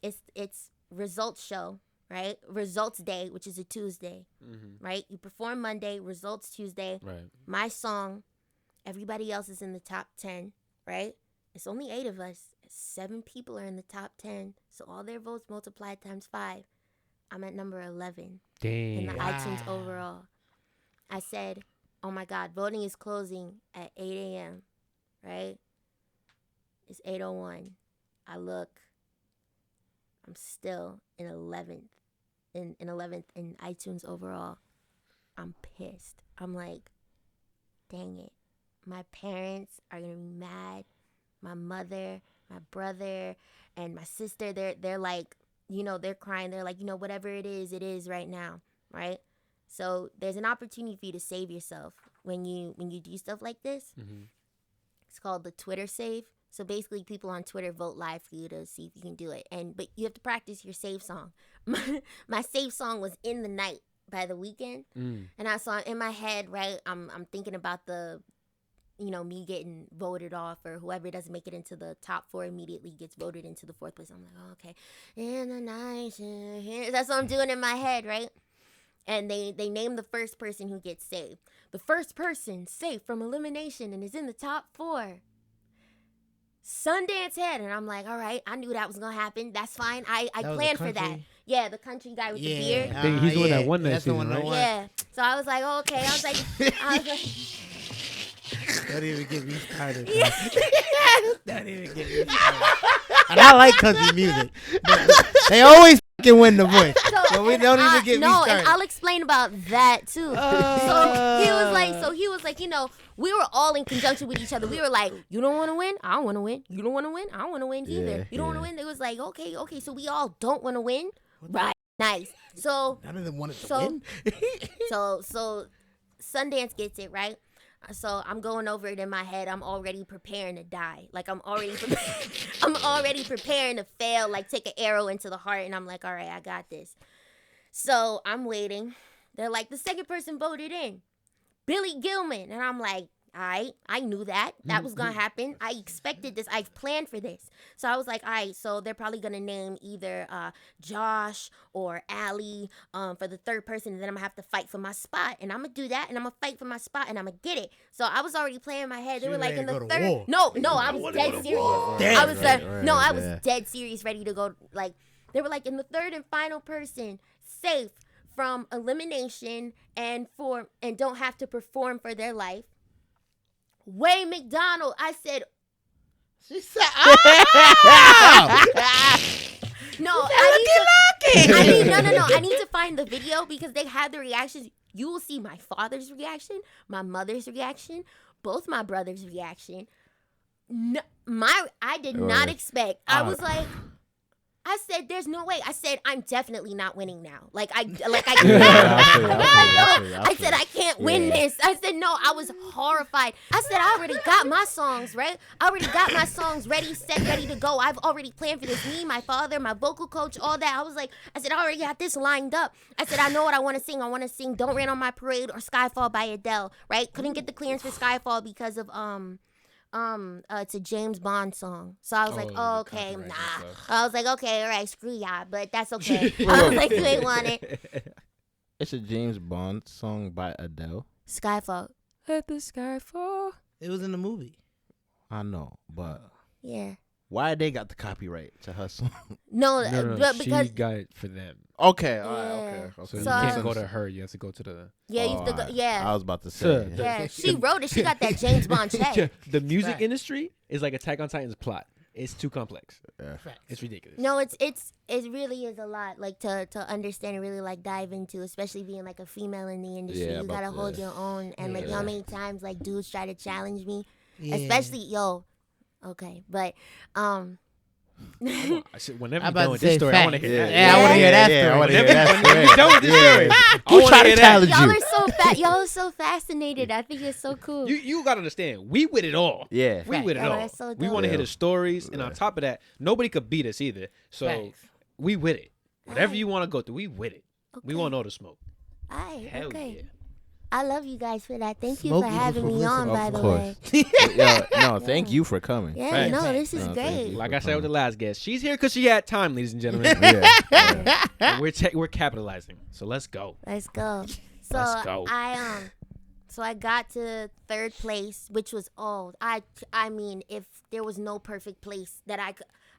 it's results show, right? Results day, which is a Tuesday, right? You perform Monday, results Tuesday. Right. My song, everybody else is in the top 10, right? It's only 8 of us. 7 people are in the top 10, so all their votes multiplied times 5. I'm at number 11 in the Damn. iTunes overall. I said, oh my God, voting is closing at 8 a.m., right? It's 8:01. I look, I'm still in 11th, in 11th in iTunes overall. I'm pissed. I'm like, dang it. My parents are going to be mad. My mother, my brother, and my sister, they're like, they're crying. They're like, whatever it is right now, right? So there's an opportunity for you to save yourself when you do stuff like this. It's called the Twitter save. So basically, people on Twitter vote live for you to see if you can do it. But you have to practice your save song. My save song was "In the Night" by The Weeknd, and I saw in my head, right? I'm thinking about the, me getting voted off, or whoever doesn't make it into the top 4 immediately gets voted into the 4th place. I'm like, oh, okay, in the night, that's what I'm doing in my head, right? And they name the first person who gets saved. The first person saved from elimination and is in the top 4. Sundance Head. And I'm like, all right, I knew that was going to happen. That's fine. I was planned the for that. country? Yeah, the country guy with the beard. I think he's the one that won that that's the season, one that right? won. Yeah. So I was like, oh, okay. I was like, Don't even get me started. yeah. Don't even get me started. And I like country music. But they always fucking win the voice. So we don't even get me No, started. and I'll explain about that too. So he was like, we were all in conjunction with each other. We were like, you don't want to win? I don't want to win. You don't want to win? I don't want to win either. You don't want to win? It was like, okay. So we all don't want to win? Right. Nice. So None of them wanted to win. So Sundance gets it, right? So I'm going over it in my head. I'm already preparing to die. Like I'm already preparing to fail, like take an arrow into the heart. And I'm like, all right, I got this. So I'm waiting. They're like, the second person voted in, Billy Gilman. And I'm like, all right, I knew that was going to happen. I expected this. I've planned for this. So I was like, all right, so they're probably going to name either Josh or Allie for the third person. And then I'm going to have to fight for my spot. And I'm going to do that. And I'm going to fight for my spot. And I'm going to get it. So I was already playing in my head. They were like in the third. War. No, I was dead serious. I was I was dead serious, ready to go. Like, they were like in the third and final person, safe from elimination and don't have to perform for their life. Way McDonald. I said, She said, oh! no, I need to find the video because they had the reactions. You will see my father's reaction, my mother's reaction, both my brothers' reaction. No, I did not expect. I was like, I said, "There's no way." I said, "I'm definitely not winning now." I said, "I can't win this." I said, "No." I was horrified. I said, "I already got my songs right. I already got my songs ready, set, ready to go. I've already planned for this. Me, my father, my vocal coach, all that." I said, "I already got this lined up." I said, "I know what I want to sing. I want to sing 'Don't Rain on My Parade' or 'Skyfall' by Adele." Right? Couldn't get the clearance for 'Skyfall' because of it's a James Bond song. So I was like, oh, okay, nah. I was like, okay, all right, screw y'all, but that's okay. I was like, you ain't want it. It's a James Bond song by Adele. Skyfall. Let the sky fall. It was in the movie. I know, but Yeah. why they got the copyright to her song? No, but she because got it for them. Okay, all Yeah. right, okay. So you So- can't go to her. You have to go to the. yeah, you have to go, I yeah, was about to say. yeah. She wrote it. She got that James Bond check. The music Fact. industry is like Attack on Titan's plot. It's too complex. Yeah. It's ridiculous. No, it really is a lot, like to understand and really like dive into, especially being like a female in the industry. Yeah, You gotta about hold that. your own, and like Yeah. how many times like dudes try to challenge me, Yeah. especially okay, but I said, whenever I'm you're about done to with this say story, I want to facts. hear that. Yeah, I want to hear that story. I want to hear Whenever, that whenever story. you're done with this story, I Who want tried to to hear that. challenge y'all you? are y'all are so fascinated. I think it's so cool. You gotta understand, we with it all. Yeah. We with it Oh, all. that's so We dope. want to hear Yeah. the stories, and on top of that, nobody could beat us either. So Facts. we with it. Whatever Alright. you want to go through, we with it. We Okay. want all the smoke. Alright, Hell okay. yeah. I love you guys for that. Thank you Smoke for equals having me on, publicity. by Of the course. way. No, thank you for coming. Yeah, Facts. no, this is No, thank great. you. Like I said with the last guest, she's here because she had time, ladies and gentlemen. Yeah. And we're capitalizing. So let's go. Let's go. So Let's go. I got to third place, which was I mean, if there was no perfect place that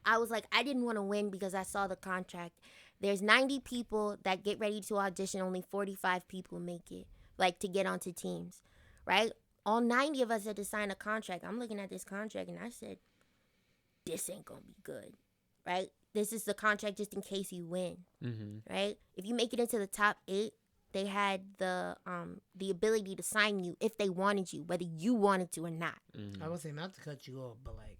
I was like, I didn't want to win because I saw the contract. There's 90 people that get ready to audition. Only 45 people make it, like to get onto teams, right? All 90 of us had to sign a contract. I'm looking at this contract and I said, this ain't gonna be good, right? This is the contract just in case you win, right? If you make it into the top 8, they had the ability to sign you if they wanted you, whether you wanted to or not. I would say not to cut you off, but like,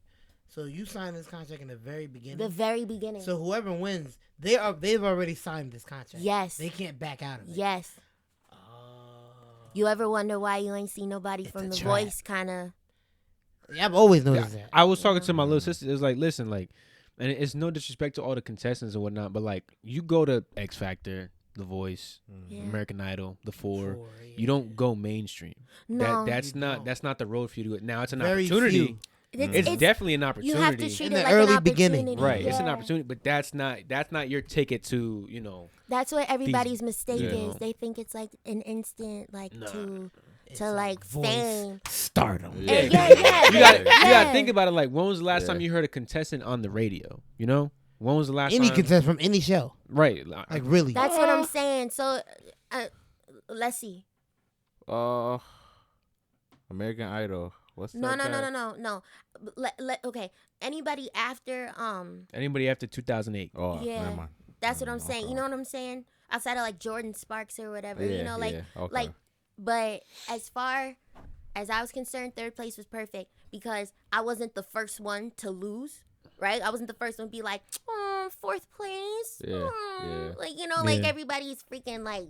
so you signed this contract in the very beginning. The very beginning. So whoever wins, they've already signed this contract. Yes. They can't back out of it. Yes. You ever wonder why you ain't see nobody from a The trap. Voice kind of? Yeah, I've always noticed that. I was talking to my little sister. It was like, listen, like, and it's no disrespect to all the contestants and whatnot, but like, you go to X Factor, The Voice, Yeah. American Idol, The Four. Four, yeah. You don't go mainstream. No. That's You not don't. that's not the road for you to go. Now it's an Very opportunity. few. It's definitely an opportunity. You have to treat In it the like early an beginning. opportunity. Right, it's an Yeah. opportunity, but that's not your ticket to That's what everybody's mistake you is. know. They think it's like an instant, like Nah. It's to like voice fame. stardom. Yeah. Yeah. You got you yeah. got to think about it. Like, when was the last Yeah. time you heard a contestant on the radio? You know, when was the last Any time? contest from any show, Right, like really. That's what I'm saying. So, let's see. American Idol. What's No, that no, no, guy? no, no, no. Okay. Anybody after Anybody after 2008? Oh, Yeah. never mind. That's what I'm saying. Okay. You know what I'm saying? Outside of like Jordan Sparks or whatever, Yeah, you know, like, yeah, okay. like, but as far as I was concerned, third place was perfect because I wasn't the first one to lose, right? I wasn't the first one to be like, oh, fourth place. Yeah, Oh. yeah. Like, you know, like Yeah. everybody's freaking like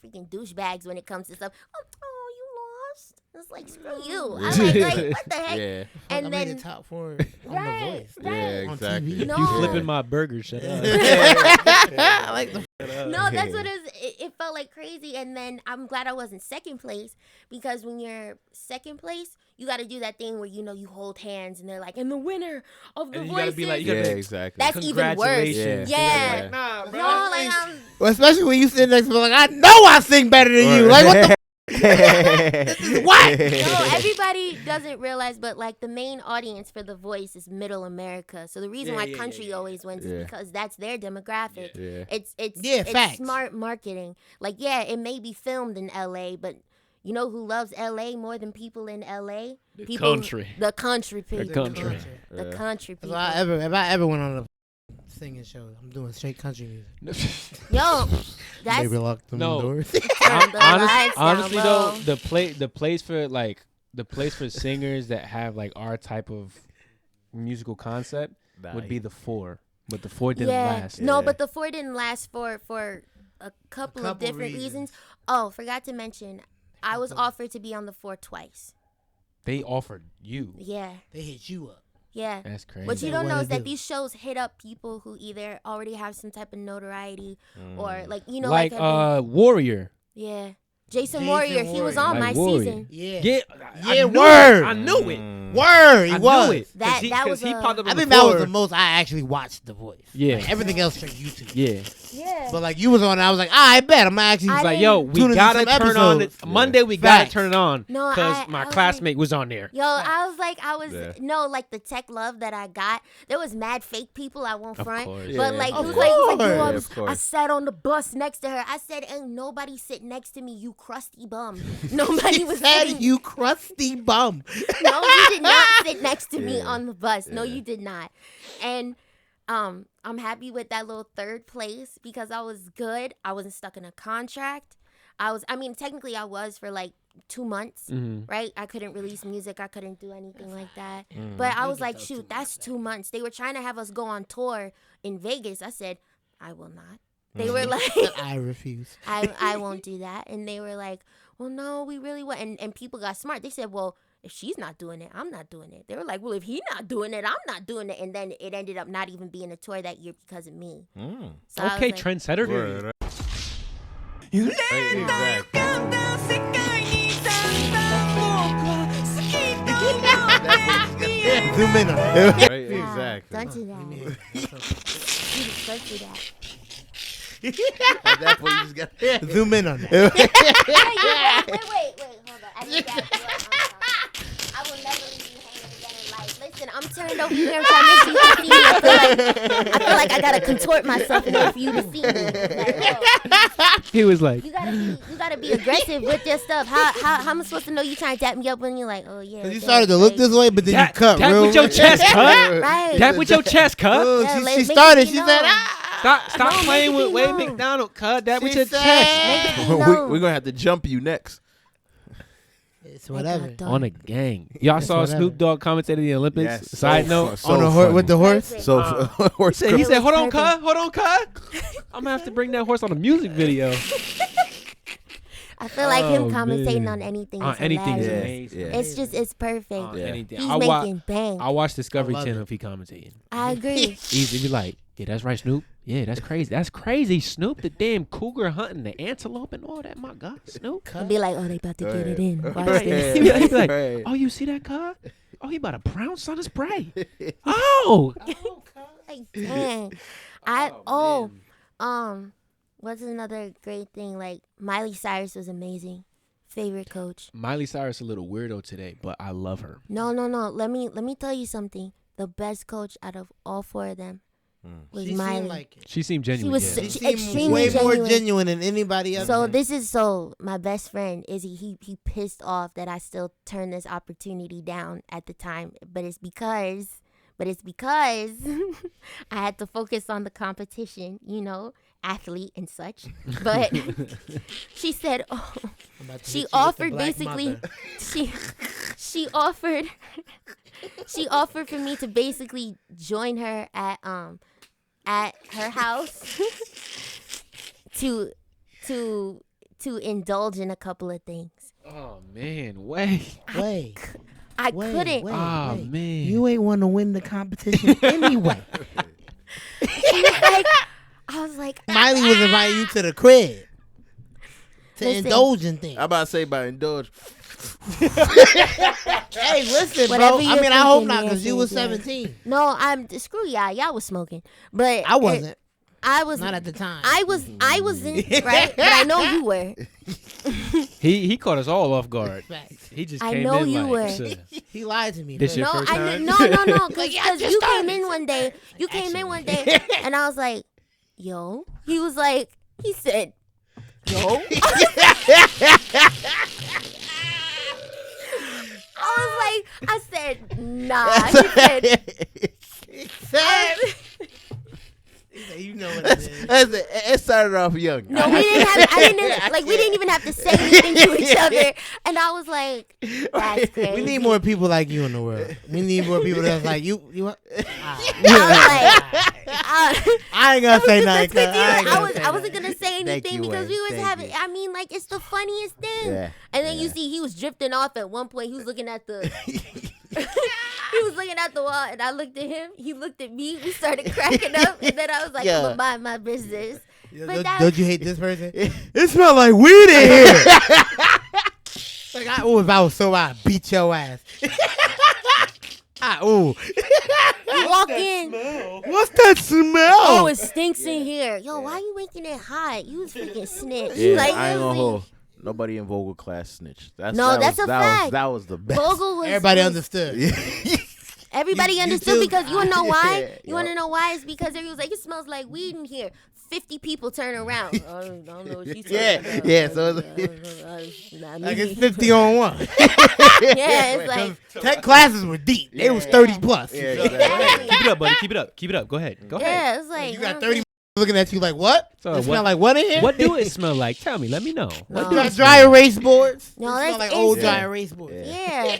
freaking douchebags when it comes to stuff. Oh, you lost. It's like, screw you. I'm like, what the heck? Yeah, And I then made the top 4 on Right, The Voice. right. yeah, On exactly. TV. No. You flipping my burger? Shut up. I like the. No, that's what it felt like crazy. And then I'm glad I wasn't second place because when you're second place, you got to do that thing where, you know, you hold hands and they're like, and the winner of the And you gotta voices. be like, you Yeah, gotta be, exactly. That's even worse. congratulations. Yeah. Yeah. Nah, bro. No, like Well, especially when you sit next to me, like, I know I sing better than you. Like, what the? This is what? no, everybody doesn't realize, but like the main audience for The Voice is Middle America. So the reason why country always wins Yeah. is because that's their demographic. Yeah. It's facts. smart marketing. Like, yeah, it may be filmed in LA, but you know who loves LA more than people in LA? People, country. The country people. country. The Yeah. country If people. I ever went on a singing show, I'm doing straight country music. Yo, that's Baby, lock them No. doors. Turn the lights down Honestly though, low. the place for singers that have like our type of musical concept would be the 4, but the 4 didn't last. No, Yeah. but the 4 didn't last for a couple of different reasons. Oh, forgot to mention, I was offered to be on the 4 twice. They offered you. Yeah, They hit you up. yeah. That's crazy. What you They don't know wanna is that do. these shows hit up people who either already have some type of notoriety or like, you know, like like have been- Warrior. yeah. Jason Jason Warrior, he was Warrior. on my Like Warrior. season. Yeah. Yeah, Yeah, knew word. it. I knew it. Word. He I was. knew it. That- that was he a- popped up on I the think that was floor. the most I actually watched The Voice. Yeah. Like, everything else straight YouTube. Yeah. Yeah. But like you was on, I was like, I bet I'm gonna actually. I It's like, didn't- yo, Tune we into gotta some turn on it. episodes. Monday, we gotta Facts. turn it on. No, Because I my was classmate was on there. Yo, I was Yeah. no, like the tech love that I got. There was mad fake people I won't Of front, course. but Yeah. like Of he was like, yo, course. I, Of was, course. I sat on the bus next to her. I said, ain't nobody sit next to me, you crusty bum. Nobody was said sitting. you crusty bum. No, you did not sit next to me Yeah. on the bus. No, Yeah. you did not. And I'm happy with that little 3rd place because I was good. I wasn't stuck in a contract. I mean, technically I was for like 2 months, right? I couldn't release music. I couldn't do anything like that. But I was like, shoot, that's 2 months. They were trying to have us go on tour in Vegas. I said, I will not. They were like, I refuse. I won't do that. And they were like, well, no, we really want. And people got smart. They said, well, if she's not doing it, I'm not doing it. They were like, well, if he's not doing it, I'm not doing it. And then it ended up not even being a tour that year because of me. So I was Okay, like, trendsetter. Word. Exactly. Zoom in on it. Right, wow, exactly. don't do that. Don't do that. At that point, you just got. Zoom in on it. Wait, hold on. I need that. I will never leave you hanging again in life. Listen, I'm turned over here trying to make sure you can see me. I feel like I gotta contort myself in order for you to see me. Like, yo, He was like, you gotta be aggressive with your stuff. How am I supposed to know you trying to tap me up when you're like, oh yeah? Cause you okay, started to look great. this way, but then you tap, cut tap real. with your chest, cut. Right. Tap with your chest, cut. Oh, Yeah, she make started. me She know. said, ah. Stop No, playing make with me Wade know. McDonald, cut. That with She your said- chest. Make me know. We're gonna have to jump you next. It's Make whatever. a dog. On a gang. Y'all saw whatever. Snoop Dogg commentated the Olympics. Yes. Side So note. fun. So On the horse with the horse. Perfect. So horse. He said, was hold on, perfect. cut. Hold on, cut. I'm gonna have to bring that horse on a music video. I feel like him Oh, commentating man. on anything. On is anything is hilarious. amazing. Yeah. It's perfect. On Yeah. anything. He's I making bank. watch Discovery I love Channel it. if he commentating. I agree. Easy be like, yeah, that's right, Snoop. Yeah, that's crazy. That's crazy, Snoop. The damn cougar hunting the antelope and all that. My God, Snoop. And be like, oh, they about to get it in. Watch Right. this. He be like, Right. oh, you see that car? Oh, he about to pounce on his prey. Oh. Like, dang. What's another great thing? Like, Miley Cyrus was amazing. Favorite coach. Miley Cyrus a little weirdo today, but I love her. No. Let me tell you something. The best coach out of all 4 of them, was She Miley. seemed like it. She seemed She genuine. was yeah. so- She She seemed extremely way more genuine. genuine than anybody else. So this is my best friend Izzy. He pissed off that I still turned this opportunity down at the time, but it's because I had to focus on the competition, athlete and such. But she said, "Oh, she offered basically she offered for me to basically join her at her house to indulge in a couple of things. Oh man, wait. I couldn't. Oh man. You ain't want to win the competition anyway. I was like, Miley was inviting you to the crib to Listen. indulge in things. I'm about to say by indulge. Hey, listen, Whatever bro. you're I mean, I hope thinking, not, because you was Nancy, 17. no, screw y'all was smoking, but I wasn't. I was Not at the time. I wasn't right, but I know you were. He caught us all off guard. Facts. He just I came know in you like, were. "Sir." He lied to me. This first. your first time? No, because you came in one day. You came in one day, and I was like, "Yo," he was like, he said, "Yo." I said, nah. He said, You know what it is. It started off young. no, we didn't even have to say anything to each other. And I was like, that's crazy. We need more people like you in the world. We need more people that's like you. What? I ain't gonna say nothing. With you, I I wasn't gonna say anything you, because Wayne. we was Thank having. you. I mean, like it's the funniest thing. Yeah, And then you yeah. see, he was drifting off at one point. He was looking at the. He was looking at the wall, and I looked at him. He looked at me. We started cracking up, and then I was like, Yeah. "I'm gonna mind my business." But Don't you hate this person? It smelled like weed in here. Like if I was sober, I'd beat your ass. You walk in. What's that smell? Oh, it stinks in here. Yo, why you making it hot? You was freaking snitch. Yeah, Like, I ain't gonna seriously. hold. Nobody in Vogel class snitched. No, that's a fact. That was the best. Vogel was. Everybody was- understood. Everybody You understood too? because you wanna know why? Yeah, You wanna know why? It's because everybody was like, it smells like weed in here. 50 people turn around. I don't know what she's Yeah, talking about. yeah, so Not Like me. it's 50 on 1. Yeah, it's like, Tech classes were deep. They was 30 plus. Yeah, Keep it up, buddy. Keep it up. Keep it up. Go ahead. Go ahead. yeah, it's like. You got 30 looking at you like, what? So It what- smell like what in here? What do it smell like? Tell me. Let me know. No. What You do got it dry smell like? erase boards? No, It smell that's like old instant. dry erase boards. Yeah,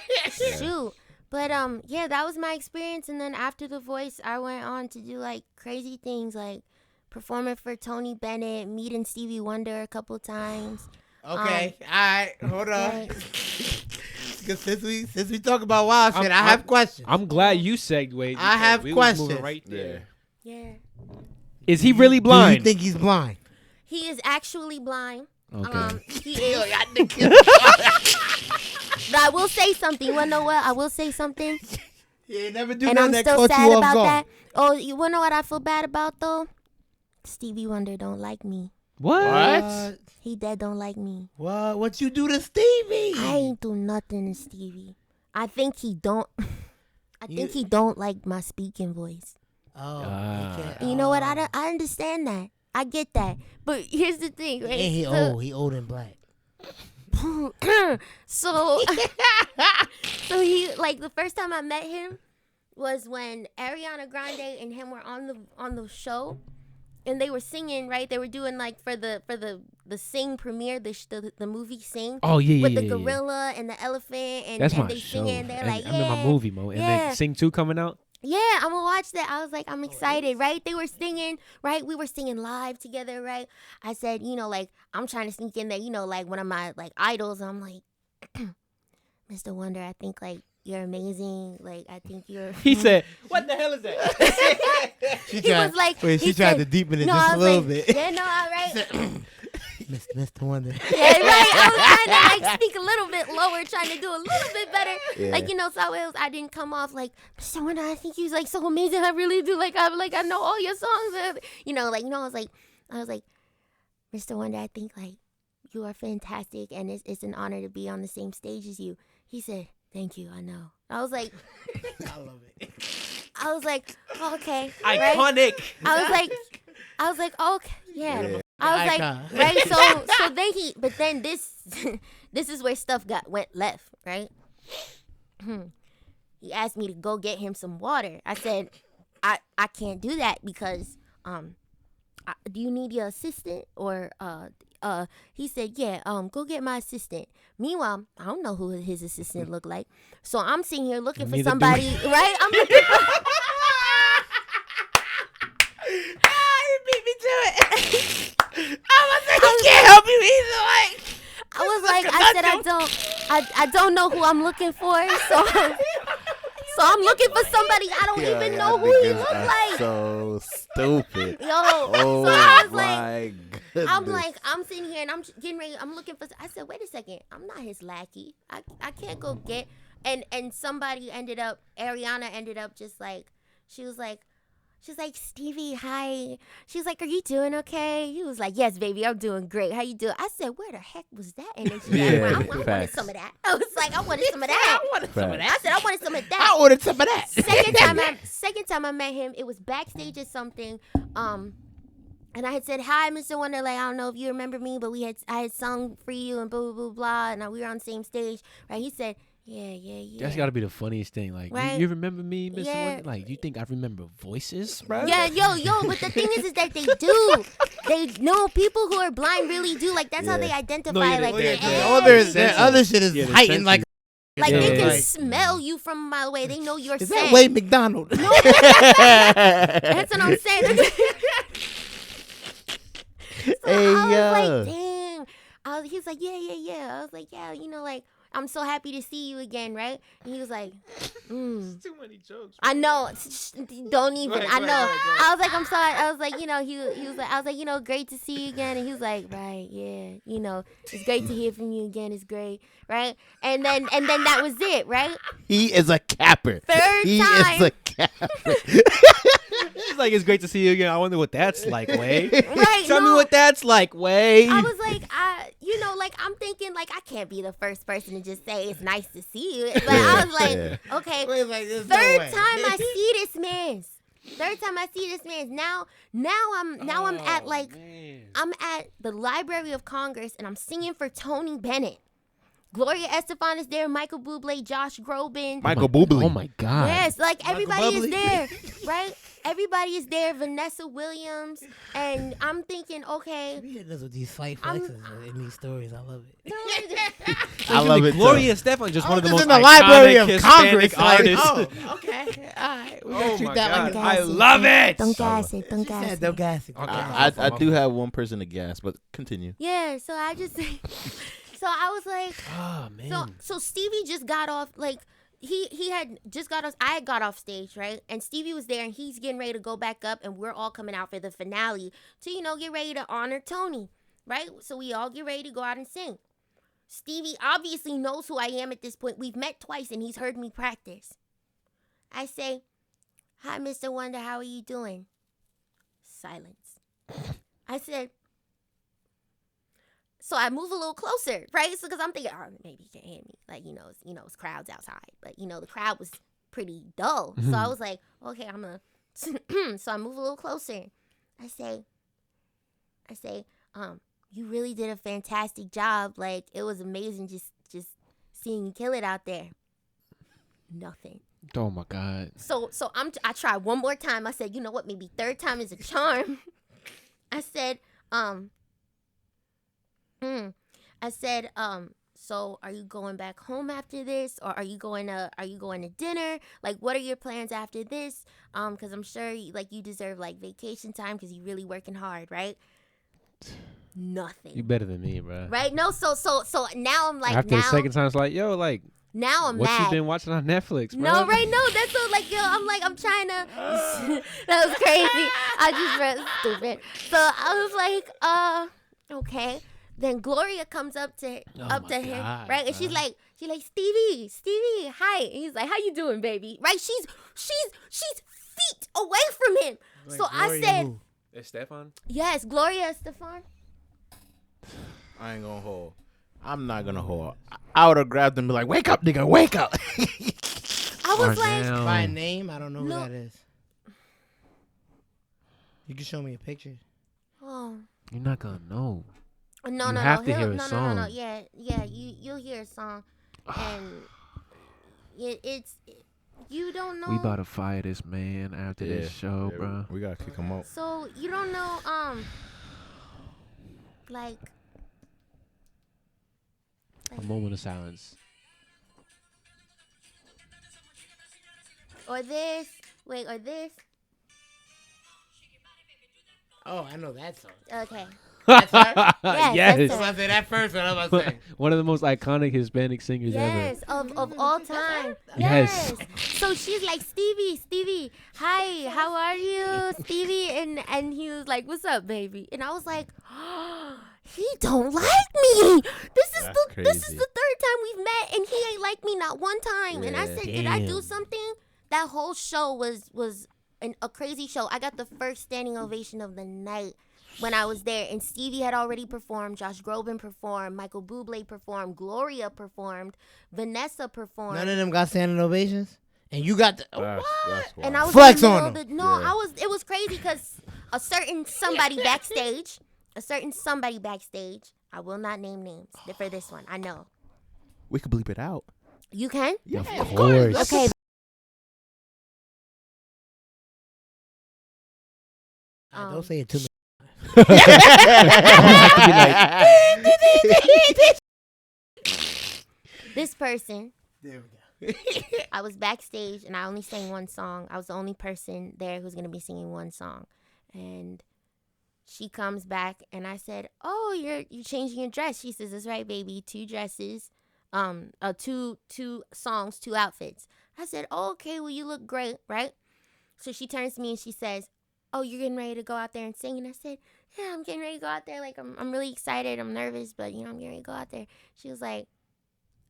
shoot. But yeah, that was my experience. And then after The Voice, I went on to do like crazy things, like performing for Tony Bennett, meeting Stevie Wonder a couple times. Okay, all right, hold on. Right. Because since we talk about wild shit, I have questions. I'm glad you segued. I have we was moving questions. right there. Yeah, Is he really Do you blind? think he's blind? he is actually blind. Okay. He is. But I will say something. You wanna know what? I will say something, Yeah, never do and nothing I'm that still caught sad you off about guard. that. Oh, you wanna know what I feel bad about though? Stevie Wonder don't like me. What? He dead don't like me. What? What you do to Stevie? I ain't do nothing to Stevie. I think he don't. I think You- he don't like my speaking voice. Oh, Ah. okay. And you know what? I understand that. I get that. But here's the thing, right? And he old. He old and black. So he like the first time I met him was when Ariana Grande and him were on the show, and they were singing, right? They were doing like for the Sing premiere, the movie Sing. Oh yeah, With yeah, the yeah, yeah. gorilla and the elephant, and, That's and my they show. singing. They're And like, I'm in my yeah. movie mode. And Yeah. then Sing 2 coming out. Yeah, I'm gonna watch that. I was like, I'm excited, right? They were singing, right? We were singing live together, right? I said, like, I'm trying to sneak in there, like one of my like idols. I'm like, Mr. Wonder, I think like you're amazing. Like, I think you're. He said, "What the hell is that?" She He was like, wait, she he tried said- to deepen it no, just I a was little like, bit. Yeah, no, all right. Mr. Wonder. Yeah, right. I was trying to like speak a little bit lower, trying to do a little bit better. Yeah. Like, so I didn't come off like, Mr. Wonder, I think he's like so amazing. I really do. Like, I know all your songs. I was like, Mr. Wonder, I think like you are fantastic, and it's an honor to be on the same stage as you. He said, thank you. I know. I was like, I love it. I was like, okay, Iconic. right? I was like, okay, yeah. I was Icon. like, right. So then but then this is where stuff went left, right? He asked me to go get him some water. I said, I can't do that because do you need your assistant or he said, yeah, go get my assistant. Meanwhile, I don't know who his assistant looked like. So I'm sitting here looking for Neither do somebody, right? I'm looking for You beat me to it. I was like, he can't help you either. Like, I was like, I don't know who I'm looking for. So I'm looking for somebody I don't even know who he looks like. So stupid. Yo, Oh so I was my goodness. I'm sitting here and I'm getting ready. I'm looking for. I said, wait a second. I'm not his lackey. I can't go get. And somebody Ariana ended up just like, she's like, Stevie, hi. She's like, are you doing okay? He was like, yes, baby, I'm doing great. How you doing? I said, where the heck was that? And then she's like, well, I wanted facts. some of that. I was like, I wanted some of that. I wanted some of that. I said, I wanted some of that. I ordered some of that. Second time I met him, it was backstage or something. And I had said, hi, Mr. Wonderland. I don't know if you remember me, but I had sung for you and blah, blah, blah, blah. And we were on the same stage, right? He said, yeah. That's got to be the funniest thing. Like, Right? you remember me, Mr. Yeah. Wonder? Like, you think I remember voices, bro? Yeah, yo, but the thing is that they do. They know people who are blind really do. Like, that's how they identify. No, yeah, like, they- the All their other shit is Yeah, they heightened sense like. like Yeah, they can like- smell you from a mile away. They know your Is scent. that Wade McDonald? That's what I'm saying. So Hey, I was yo. like, dang. He was like, yeah. I was like, yeah, like, I'm so happy to see you again, right? And he was like, Too many jokes. I know. Don't even. Right, I know. right. I was like, I'm sorry. I was like, he was like, I was like, great to see you again. And he was like, right, yeah, it's great to hear from you again. It's great, right? And then that was it, right? He is a capper. Third He time. is a capper. It's like, it's great to see you again. I wonder what that's like, Way. Right? Tell me no. what that's like, Way. I was like, like, I'm thinking, like, I can't be the first person to just say it's nice to see you. But I was like, okay, Wait, like, there's no third way. time I see this man's. Now I'm at like I'm at the Library of Congress and I'm singing for Tony Bennett. Gloria Estefan is there, Michael Bublé, Josh Groban. Michael Bublé. Oh my God. Yes, like everybody is Bublé. there, right? Everybody is there. Vanessa Williams, and I'm thinking, okay, We hit us with these slight I'm- flexes in these stories. I love it. I love it. Gloria Estefan, just one of the This most is in the iconic Library of Hispanic Congress. Like, artists. oh, okay. All right. We Oh gotta treat my that God. like I a love it. Don't gas it. Don't She gas said it. don't gas it. I do have one person to gas, but continue. Yeah, so I just, so I was like, Oh, man. so Stevie just got off, like, he had just got off, I had got off stage, right? And Stevie was there and he's getting ready to go back up and we're all coming out for the finale to, get ready to honor Tony, right? So we all get ready to go out and sing. Stevie obviously knows who I am at this point. We've met twice and he's heard me practice. I say, hi, Mr. Wonder, how are you doing? Silence. I said, so I move a little closer, right? So because I'm thinking, oh, maybe he can't hear me. Like, it's crowds outside. But, the crowd was pretty dull. So I was like, okay, I'm going to. So I move a little closer. I say, you really did a fantastic job. Like, it was amazing just seeing you kill it out there. Nothing. Oh my God. So I tried one more time. I said, you know what? Maybe third time is a charm. I said, so are you going back home after this, or are you going to dinner? Like, what are your plans after this? Because I'm sure you deserve like vacation time because you're really working hard, right? Nothing. You better than me, bro. Right? No. So now I'm like, After the second time, it's like, yo, like, now I'm what mad. you been watching on Netflix, bro? No, right? No, that's so like, yo, I'm trying to. That was crazy. I just read stupid. So I was like, okay. Then Gloria comes up to him, God, right? And she's like, Stevie, hi. And he's like, how you doing, baby? Right? She's feet away from him. Wait, so I Gloria said, who? It's Stefan? yes, Gloria Estefan. I ain't gonna hold. I'm not gonna hold. I would have grabbed him and be like, wake up, nigga, wake up. I was like, by name, I don't know who No. that is. You can show me a picture. oh. You're not gonna know. No, You no, have no. to He'll- hear a no, no, song. no, no. Yeah, yeah. You'll hear a song, and it's you don't know. We about to fire this man after this show, yeah, bro. We gotta kick him out. So you don't know, like A moment of silence. or this. Wait, or this. Oh, I know that song. Okay. That's her? Yes, yes. that's I was about to say that first one. I was about to say. One of the most iconic Hispanic singers Yes, of all time. Yes. So she's like, Stevie, hi, how are you, Stevie? And he was like, what's up, baby? And I was like, oh, he don't like me. This is That's the crazy. third time we've met, and he ain't like me not one time. And I Yeah. said, did I do Damn. something? That whole show was a crazy show. I got the first standing ovation of the night when I was there, and Stevie had already performed, Josh Groban performed, Michael Bublé performed, Gloria performed, Vanessa performed. None of them got standing ovations, and you got the That's And I was Flex in the on middle of them. the, no, Yeah. it was crazy because a certain somebody backstage, I will not name names for this one. I know. We could bleep it out. You can? Yeah, Of course. Okay. Don't say it too much. This person, There we go. I was backstage and I only sang one song. I was the only person there who's gonna be singing one song, and she comes back and I said, "Oh, you're changing your dress." She says, "That's right, baby. 2 dresses, two songs, 2 outfits." I said, "Oh, okay. Well, you look great, right?" So she turns to me and she says, "Oh, you're getting ready to go out there and sing?" And I said, "Yeah, I'm getting ready to go out there. Like I'm really excited. I'm nervous, but I'm getting ready to go out there." She was like,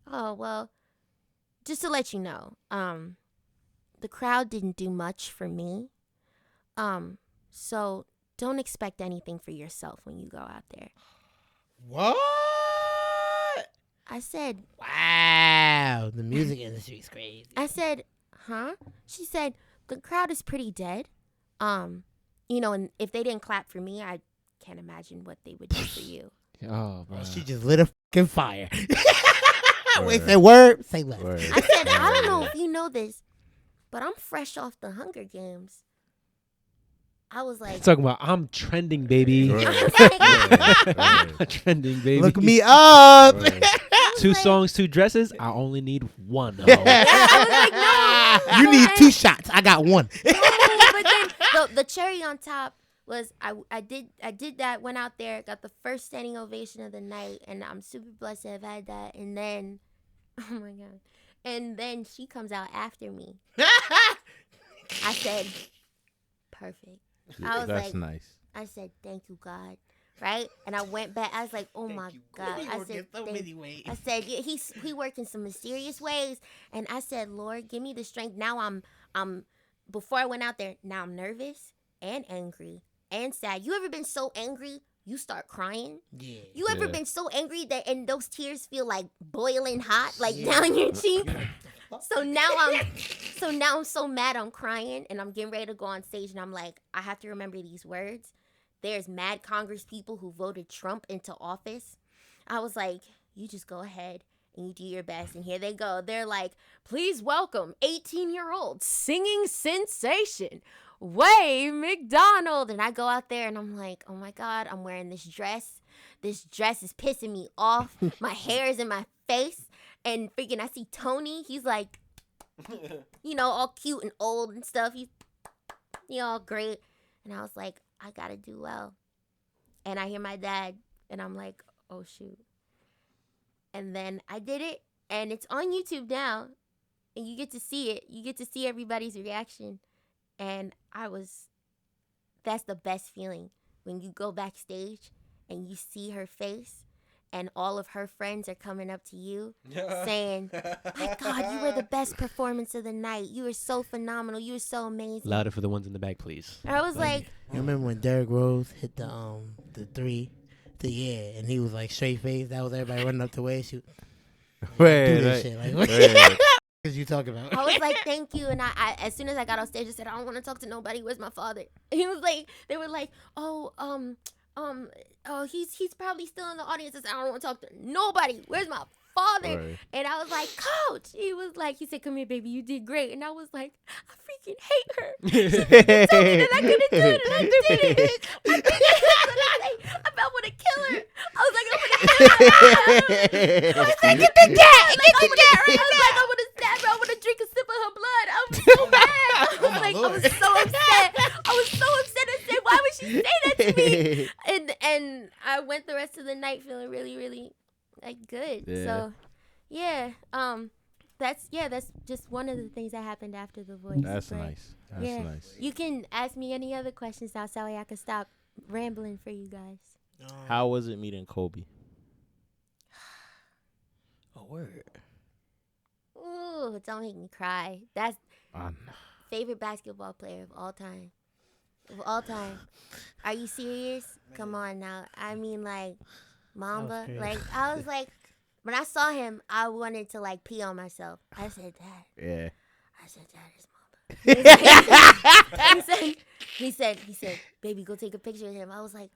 "Oh, well, just to let you know, the crowd didn't do much for me. So don't expect anything for yourself when you go out there." What? I said, Wow, the music industry's crazy. "Huh?" She said, "The crowd is pretty dead. And if they didn't clap for me, I can't imagine what they would do for you." Oh, bro. She just lit a fucking fire. Wait, Word. say word, say less. Word. I said, "I don't know if you know this, but I'm fresh off the Hunger Games." I was like, Talking about I'm trending, baby. Word. I'm trending, baby. Look me up. Word. 2 like- songs, 2 dresses. I only need 1. I was like, no. You need 2 shots. I got 1. But then the cherry on top was I did that, went out there, got the first standing ovation of the night, and I'm super blessed to have had that. And then, oh my God, and then she comes out after me. I said, perfect. I was That's like, nice. I said, thank you, God, right? And I went back. I was like, oh my God. I said, I said, yeah, he worked in some mysterious ways, and I said, Lord, give me the strength. Now I'm before I went out there, now I'm nervous and angry and sad. You ever been so angry you start crying? Yeah. You ever Yeah. been so angry that and those tears feel like boiling hot, like Yeah. down your cheek? So now I'm so mad I'm crying, and I'm getting ready to go on stage, and I'm like, I have to remember these words. There's mad Congress people who voted Trump into office. I was like, you just go ahead and you do your best. And here they go. They're like, please welcome 18-year-old singing sensation, Way McDonald. And I go out there and I'm like, oh my God, I'm wearing this dress. This dress is pissing me off. My hair is in my face. And freaking, I see Tony. He's like, all cute and old and stuff. He's, all great. And I was like, I gotta do well. And I hear my dad, and I'm like, oh shoot. And then I did it, and it's on YouTube now, and you get to see it. You get to see everybody's reaction. And that's the best feeling, when you go backstage and you see her face, and all of her friends are coming up to you saying, my God, you were the best performance of the night. You were so phenomenal. You were so amazing. Louder for the ones in the back, please. I was like, You remember when Derrick Rose hit the 3, and he was like straight face? That was everybody running up to Wade. Shoot. Wait, Do this wait, shit. Like, wait. you talking about? I was like, thank you. And I as soon as I got on stage, I said, I don't want to talk to nobody. Where's my father? And he was like, they were like, he's probably still in the audience. I said, I don't want to talk to nobody. Where's my father? Right. And I was like, Coach. He said, come here, baby. You did great. And I was like, I freaking hate her. She freaking told me that I couldn't do it, and I did it. I felt want to kill her. I was like, I'm gonna kill her. I was like, get the cat. I was like, I'm gonna stab her. I'm gonna drink a sip of her blood. I was so mad. I was like, I was so upset. I was so upset. I said, why would she say that to me? And I went the rest of the night feeling really, really like good. Yeah. So yeah, that's just one of the things that happened after The Voice. That's But nice. That's yeah. nice. You can ask me any other questions now, Sally. I can stop rambling for you guys. How was it meeting Kobe? A word. Ooh, don't make me cry. That's No. favorite basketball player of all time. Of all time. Are you serious? Come on now. I mean, like, Mamba. crazy. Like, I was like, when I saw him, I wanted to, like, pee on myself. I said, Dad. Yeah. I said, Dad is Mamba. He said, baby, go take a picture of him. I was like,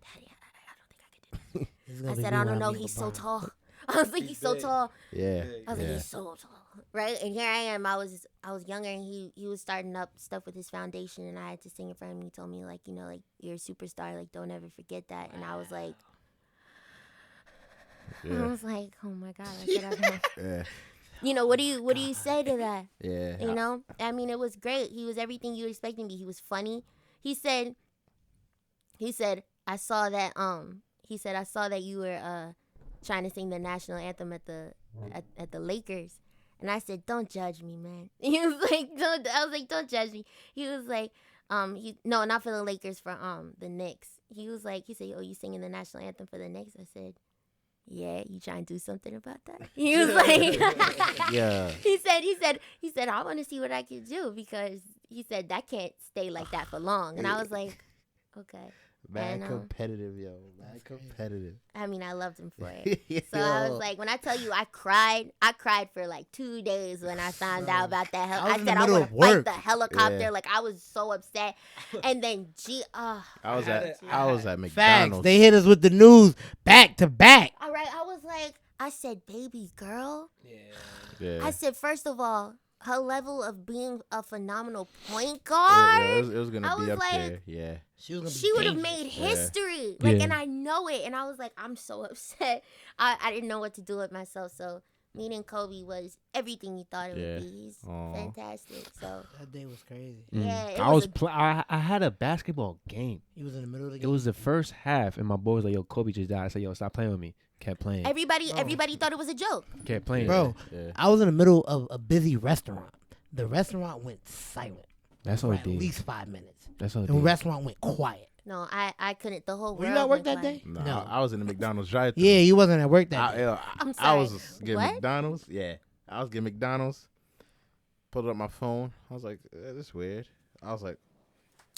Daddy, I don't think I could do that. I said, I don't know. He's so tall. I was like, he's so tall. Yeah. I was like, he's so tall, right? And here I am. I was younger, and he was starting up stuff with his foundation, and I had to sing it for him. He told me, like, you know, like, you're a superstar, like, don't ever forget that. And I was like, Yeah. I was like, oh my God. I said, okay. Yeah. You know, what do you say to that? Yeah. You know, I mean, it was great. He was everything you expected me. He was funny. He said, I saw that you were trying to sing the national anthem at the Lakers. And I said, don't judge me, man. He was like, don't judge me. He was like, no, not for the Lakers, for the Knicks. He said, oh, you singing the national anthem for the Knicks? I said, yeah, you trying to do something about that? He was like, Yeah. He said, I want to see what I can do, because he said that can't stay like that for long. And I was like, okay. Mad And, competitive, yo. Mad competitive. I mean, I loved him for it. So I was like, when I tell you I cried for like 2 days when I found out about that. I was I in said the I middle want to of fight work. the helicopter. Yeah. Like, I was so upset. And then I was at McDonald's. Facts. They hit us with the news back to back. all right, I was like, I said, baby girl. Yeah. I said, first of all, her level of being a phenomenal point guard. It was gonna I be was up like, there. Yeah. She was gonna be She would have dangerous. made history. Like, Yeah. and I know it. And I was like, I'm so upset. I didn't know what to do with myself. So meeting Kobe was everything you thought it Yeah. would be. He's Aw. fantastic. So That day was crazy. yeah, it I was was I had a basketball game. He was in the middle of the It game. was the first half, and my boy was like, "Yo, Kobe just died." I said, "Yo, stop playing with me." Kept playing. everybody thought it was a joke. Kept playing. Bro, Yeah. I was in the middle of a busy restaurant. The restaurant went silent That's all for it at did. least 5 minutes. That's all it The did. restaurant went quiet. No, I couldn't. The whole Were world you at work went that quiet. day? No, I was in the McDonald's drive-thru. Yeah, you wasn't at work that day. I'm I sorry. was getting What? McDonald's. Yeah, I was getting McDonald's. Pulled up my phone. I was like, "This is weird." I was like,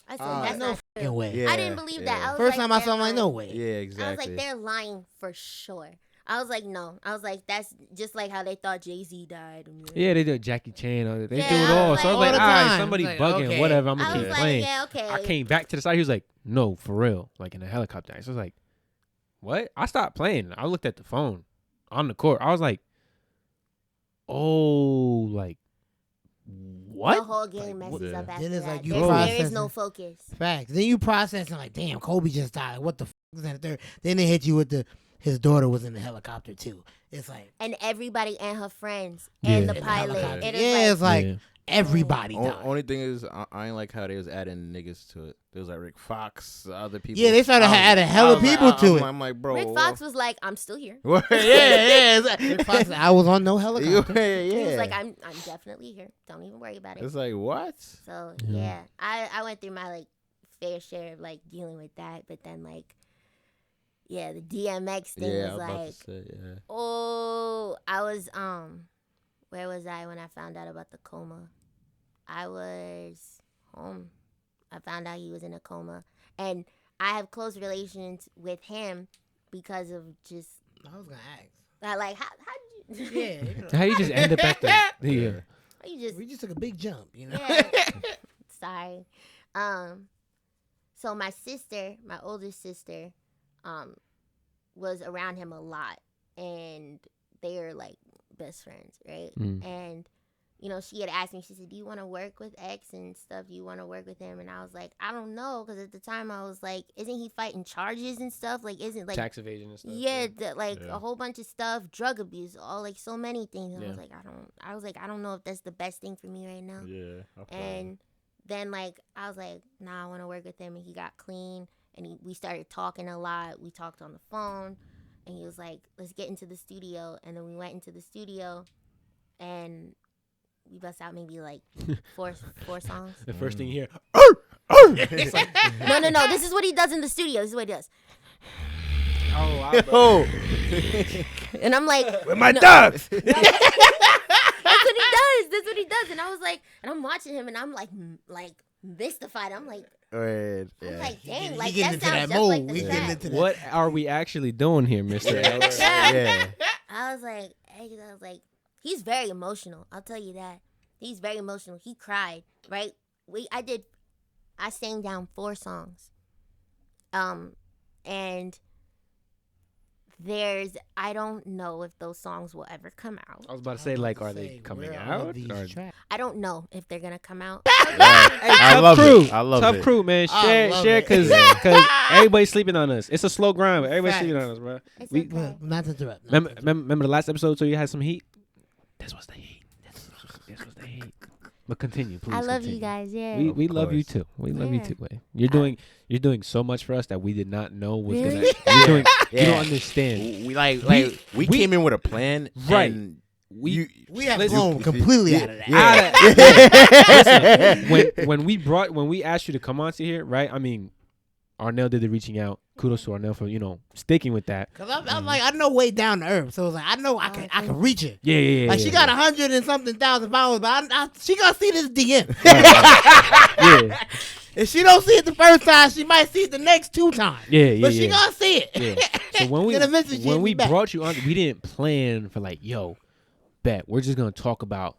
I said, Ah, that's no not fucking true. way. "Yeah." I didn't believe that. yeah. I was First like, time I they're saw him, like, no lying. way. Yeah, I was exactly. like, they're lying for sure. I was like, no. I was like, that's just like how they thought Jay-Z died. Yeah, they did Jackie Chan. They Yeah, do it I all. was So I was like- like, All the all right, time. somebody Like, bugging, okay. whatever. I'm I gonna was keep like, playing. yeah, okay. I came back to the side. He was like, no, for real, like in a helicopter. So I was like, what? I stopped playing. I looked at the phone on the court. I was like, oh, like what? The whole game Like, messes what- up Yeah. after Then it's that. like you There is processing- no focus. Facts. Then you processing like, damn, Kobe just died. What the is that? There. Then they hit you with his daughter was in the helicopter too. It's like And everybody and her friends and Yeah. the in pilot. helicopter. It Yeah, is it's like Yeah. everybody died. Only thing is, I ain't like how they was adding niggas to it. There was like Rick Fox, other people. Yeah, they started I was- adding hella I was like- people to it. I'm like, bro. Rick Fox was like, I'm still here. yeah, yeah. Rick Fox said, I was on no helicopter. yeah. He was like, I'm definitely here. Don't even worry about it. It's like what? So Yeah. yeah, I went through my like fair share of like dealing with that, but then like, yeah, the DMX thing Yeah, I was was about like, to say, yeah. oh, I was where was I when I found out about the coma? I was home. I found out he was in a coma, and I have close relations with him because of just I was gonna ask. like how did Yeah. How you just end up at the yeah. You just We just took a big jump, you know. yeah. Sorry. So my sister, my older sister, was around him a lot, and they are like best friends, right? Mm. And you know, she had asked me. She said, "Do you want to work with X and stuff? Do you want to work with him?" And I was like, "I don't know," because at the time I was like, "Isn't he fighting charges and stuff? Like, isn't like Tax evasion and stuff. yeah, a whole bunch of stuff, drug abuse, all like so many things." And Yeah. I was like, I don't know if that's the best thing for me right now. Yeah. And then like I was like, nah, I want to work with him. And he got clean, and we started talking a lot. We talked on the phone, and he was like, let's get into the studio. And then we went into the studio, and we bust out maybe like four songs. The first thing you hear, It's like, no. This is what he does in the studio. This is what he does. Oh, And I'm like, with my dogs. That's what he does. That's what he does. And I was like, and I'm watching him, and I'm like mystified. I'm like, Right, I'm yeah. like, dang, He like getting that into sounds that just mold. like the We getting track. into that. what are we actually doing here, Mister X? Yeah. I was like, he's very emotional. I'll tell you that. He's very emotional. He cried, right? I sang down 4 songs. And I don't know if those songs will ever come out. I was about to say, like, are they coming out? Or- I don't know if they're gonna come out. I Tough love crew. it. I love Tough it. crew, man. I love Share, it. because everybody's sleeping on us. It's a slow grind, but everybody's Facts. sleeping on us, bro. It's We- okay. Well, not to interrupt. Remember the last episode? So you had some heat. This was the heat. This was the heat. But continue, please. I love continue. you guys. Yeah. We Of love you course. too. We love you Yeah. too, man. You're doing so much for us that we did not know was Really? gonna. You're doing, You Yeah. don't understand. We like We- we we- came in with a plan, Right. And We We have Listen, blown completely out of that. Yeah. when we asked you to come on to here, right? I mean, Arnell did the reaching out. Kudos to Arnell for sticking with that. Cause I'm like, I know way down to earth, so it's like I know I can reach her. Yeah. Like she got 100 and something thousand followers, but she gonna see this DM. Yeah, If she don't see it the first time, she might see it the next 2 times. yeah. But she gonna see it. Yeah. So when Then eventually she hit me we back. brought you on, we didn't plan for like, yo, bet we're just gonna talk about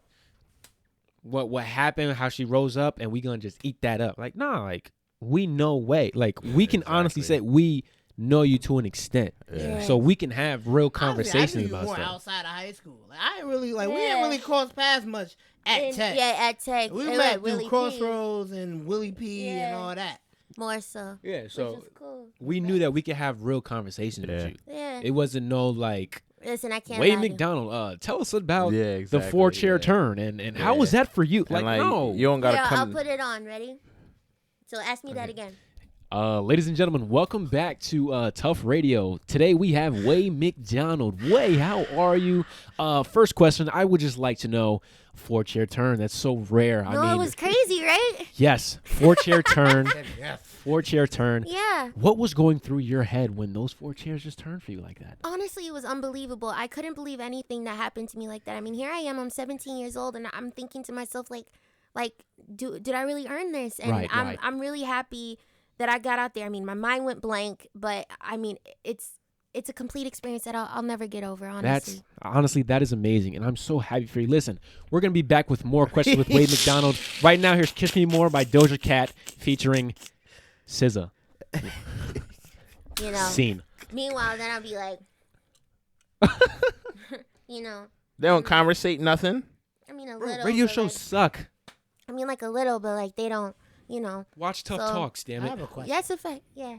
what happened, how she rose up, and we gonna just eat that up. Like, nah, like we know way. Like we can honestly Exactly. say we know you to an extent, Yeah. so we can have real Honestly, I conversations knew you about more stuff. outside of high school. Like I ain't really we Yeah. didn't really cross paths much at Tech. Yeah, at Tech. We It met was Willie through P. Crossroads and Willie P and Yeah. all that. More so. Yeah, Which so was cool. we knew that we could have real conversations Yeah. with you. Yeah. It wasn't no like, Listen, I can't Wade lie to you. McDonald, tell us about Yeah, the exactly, 4-chair yeah. turn and how Yeah. was that for you? And Like, no. you don't gotta Yeah, I'll come. put it on. Ready? So ask me that again. Ladies and gentlemen, welcome back to Tough Radio. Today we have Way McDonald. Way, how are you? First question, I would just like to know, 4-chair turn. That's so rare. I No, mean, it was crazy, right? yes, 4-chair turn. Yes. 4-chair turn. Yeah. What was going through your head when those 4 chairs just turned for you like that? Honestly, it was unbelievable. I couldn't believe anything that happened to me like that. I mean, here I am. I'm 17 years old, and I'm thinking to myself, did I really earn this? And Right, right. I'm really happy that I got out there. I mean, my mind went blank, but I mean, it's a complete experience that I'll never get over. Honestly, That is amazing, and I'm so happy for you. Listen, we're gonna be back with more questions with Wade McDonald. Right now, here's "Kiss Me More" by Doja Cat featuring SZA. you know. Scene. Meanwhile, then I'll be like, you know. They don't conversate nothing. I mean, a Bro, little. radio but, shows suck. I mean, like a little, but like they don't. You know. Watch Tough So- Talks, damn I it. have a question. Yeah, it's a fact. Yeah.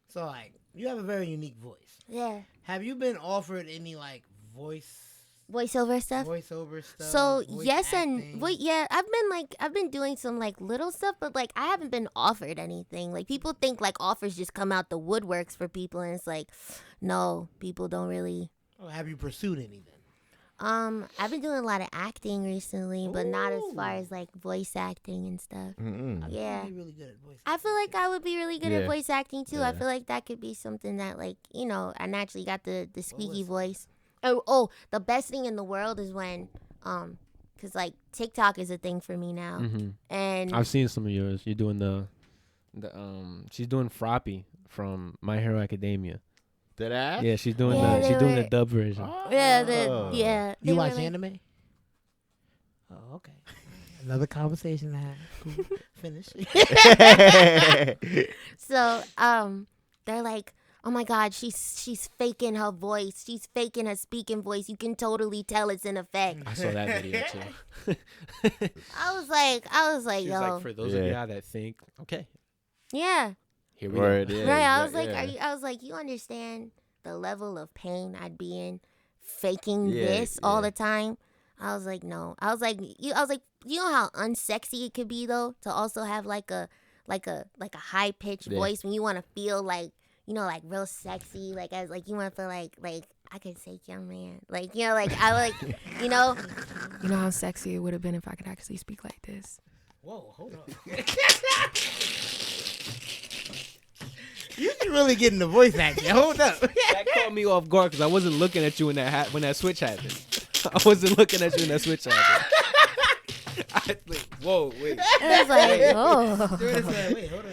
So like, you have a very unique voice. Yeah. Have you been offered any like Voiceover stuff. voiceover stuff? So voice yes acting? and yeah, I've been doing some like little stuff, but like I haven't been offered anything. Like people think like offers just come out the woodworks for people, and it's like, no, people don't really. Or have you pursued anything? I've been doing a lot of acting recently, but not as far Ooh. as like voice acting and stuff. Mm-mm. Yeah. You're really good at voice. I feel like I would be really good at Yeah. voice acting too. I Yeah. feel like that could be something that like, you know, I naturally got the squeaky was- voice. Oh, the best thing in the world is when cuz like TikTok is a thing for me now. Mm-hmm. And I've seen some of yours. You're doing she's doing Froppy from My Hero Academia. Did I? Yeah, she's doing Yeah, the they doing the were- dub version. Yeah, Oh. they You were watch like- anime? Oh, okay. Another conversation to have. Cool. Finish. So, they're like, oh my God, she's faking her voice. She's faking her speaking voice. You can totally tell it's an effect. I saw that video too. I was like, She's yo, like, for those of y'all that think, okay, yeah, here we Word, go. yeah, right. I was like, yeah. I was like, you understand the level of pain I'd be in faking Yeah, this all yeah. the time. I was like, no. I was like, you know how unsexy it could be though to also have like a high pitched Yeah. voice when you want to feel like, you know, like real sexy, like as like you want to feel like I could take your man, like, you know, like I like, you know. You know how sexy it would have been if I could actually speak like this. Whoa, hold on. You can really get in the voice acting. Hold up. That caught me off guard because I wasn't looking at you when that switch happened. I wasn't looking at you when that switch happened. I like, whoa, wait. I was like, oh. Wait, hold on.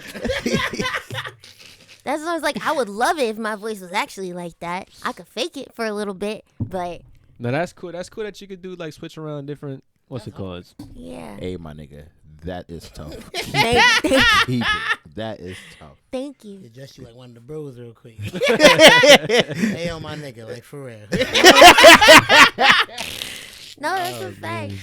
That's what I was like. I would love it if my voice was actually like that. I could fake it for a little bit, but No, that's cool. That's cool that you could do like switch around different. What's it called? yeah. Hey, my nigga, that is tough. Thank, Keep it. That is tough. thank you. Address you like one of the bros real quick. Hey, on my nigga, like for real. No, that's a fact.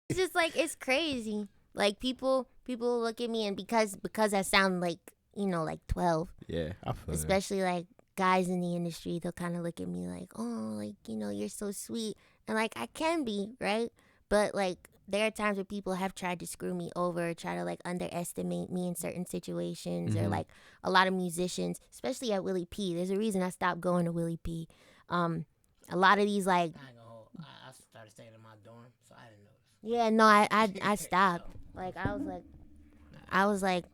It's just like it's crazy. Like people look at me and because I sound like, you know, like 12, Yeah, I feel it. especially like guys in the industry, they'll kind of look at me like, oh, like, you know, you're so sweet, and like I can be, right? But like there are times where people have tried to screw me over, try to like underestimate me in certain situations, or Mhm. like a lot of musicians, especially at Willie P. There's a reason I stopped going to Willie P. A lot of these like, I ain't gonna hold. I started staying in my dorm, so I didn't notice. yeah, no, I stopped. Like I was like,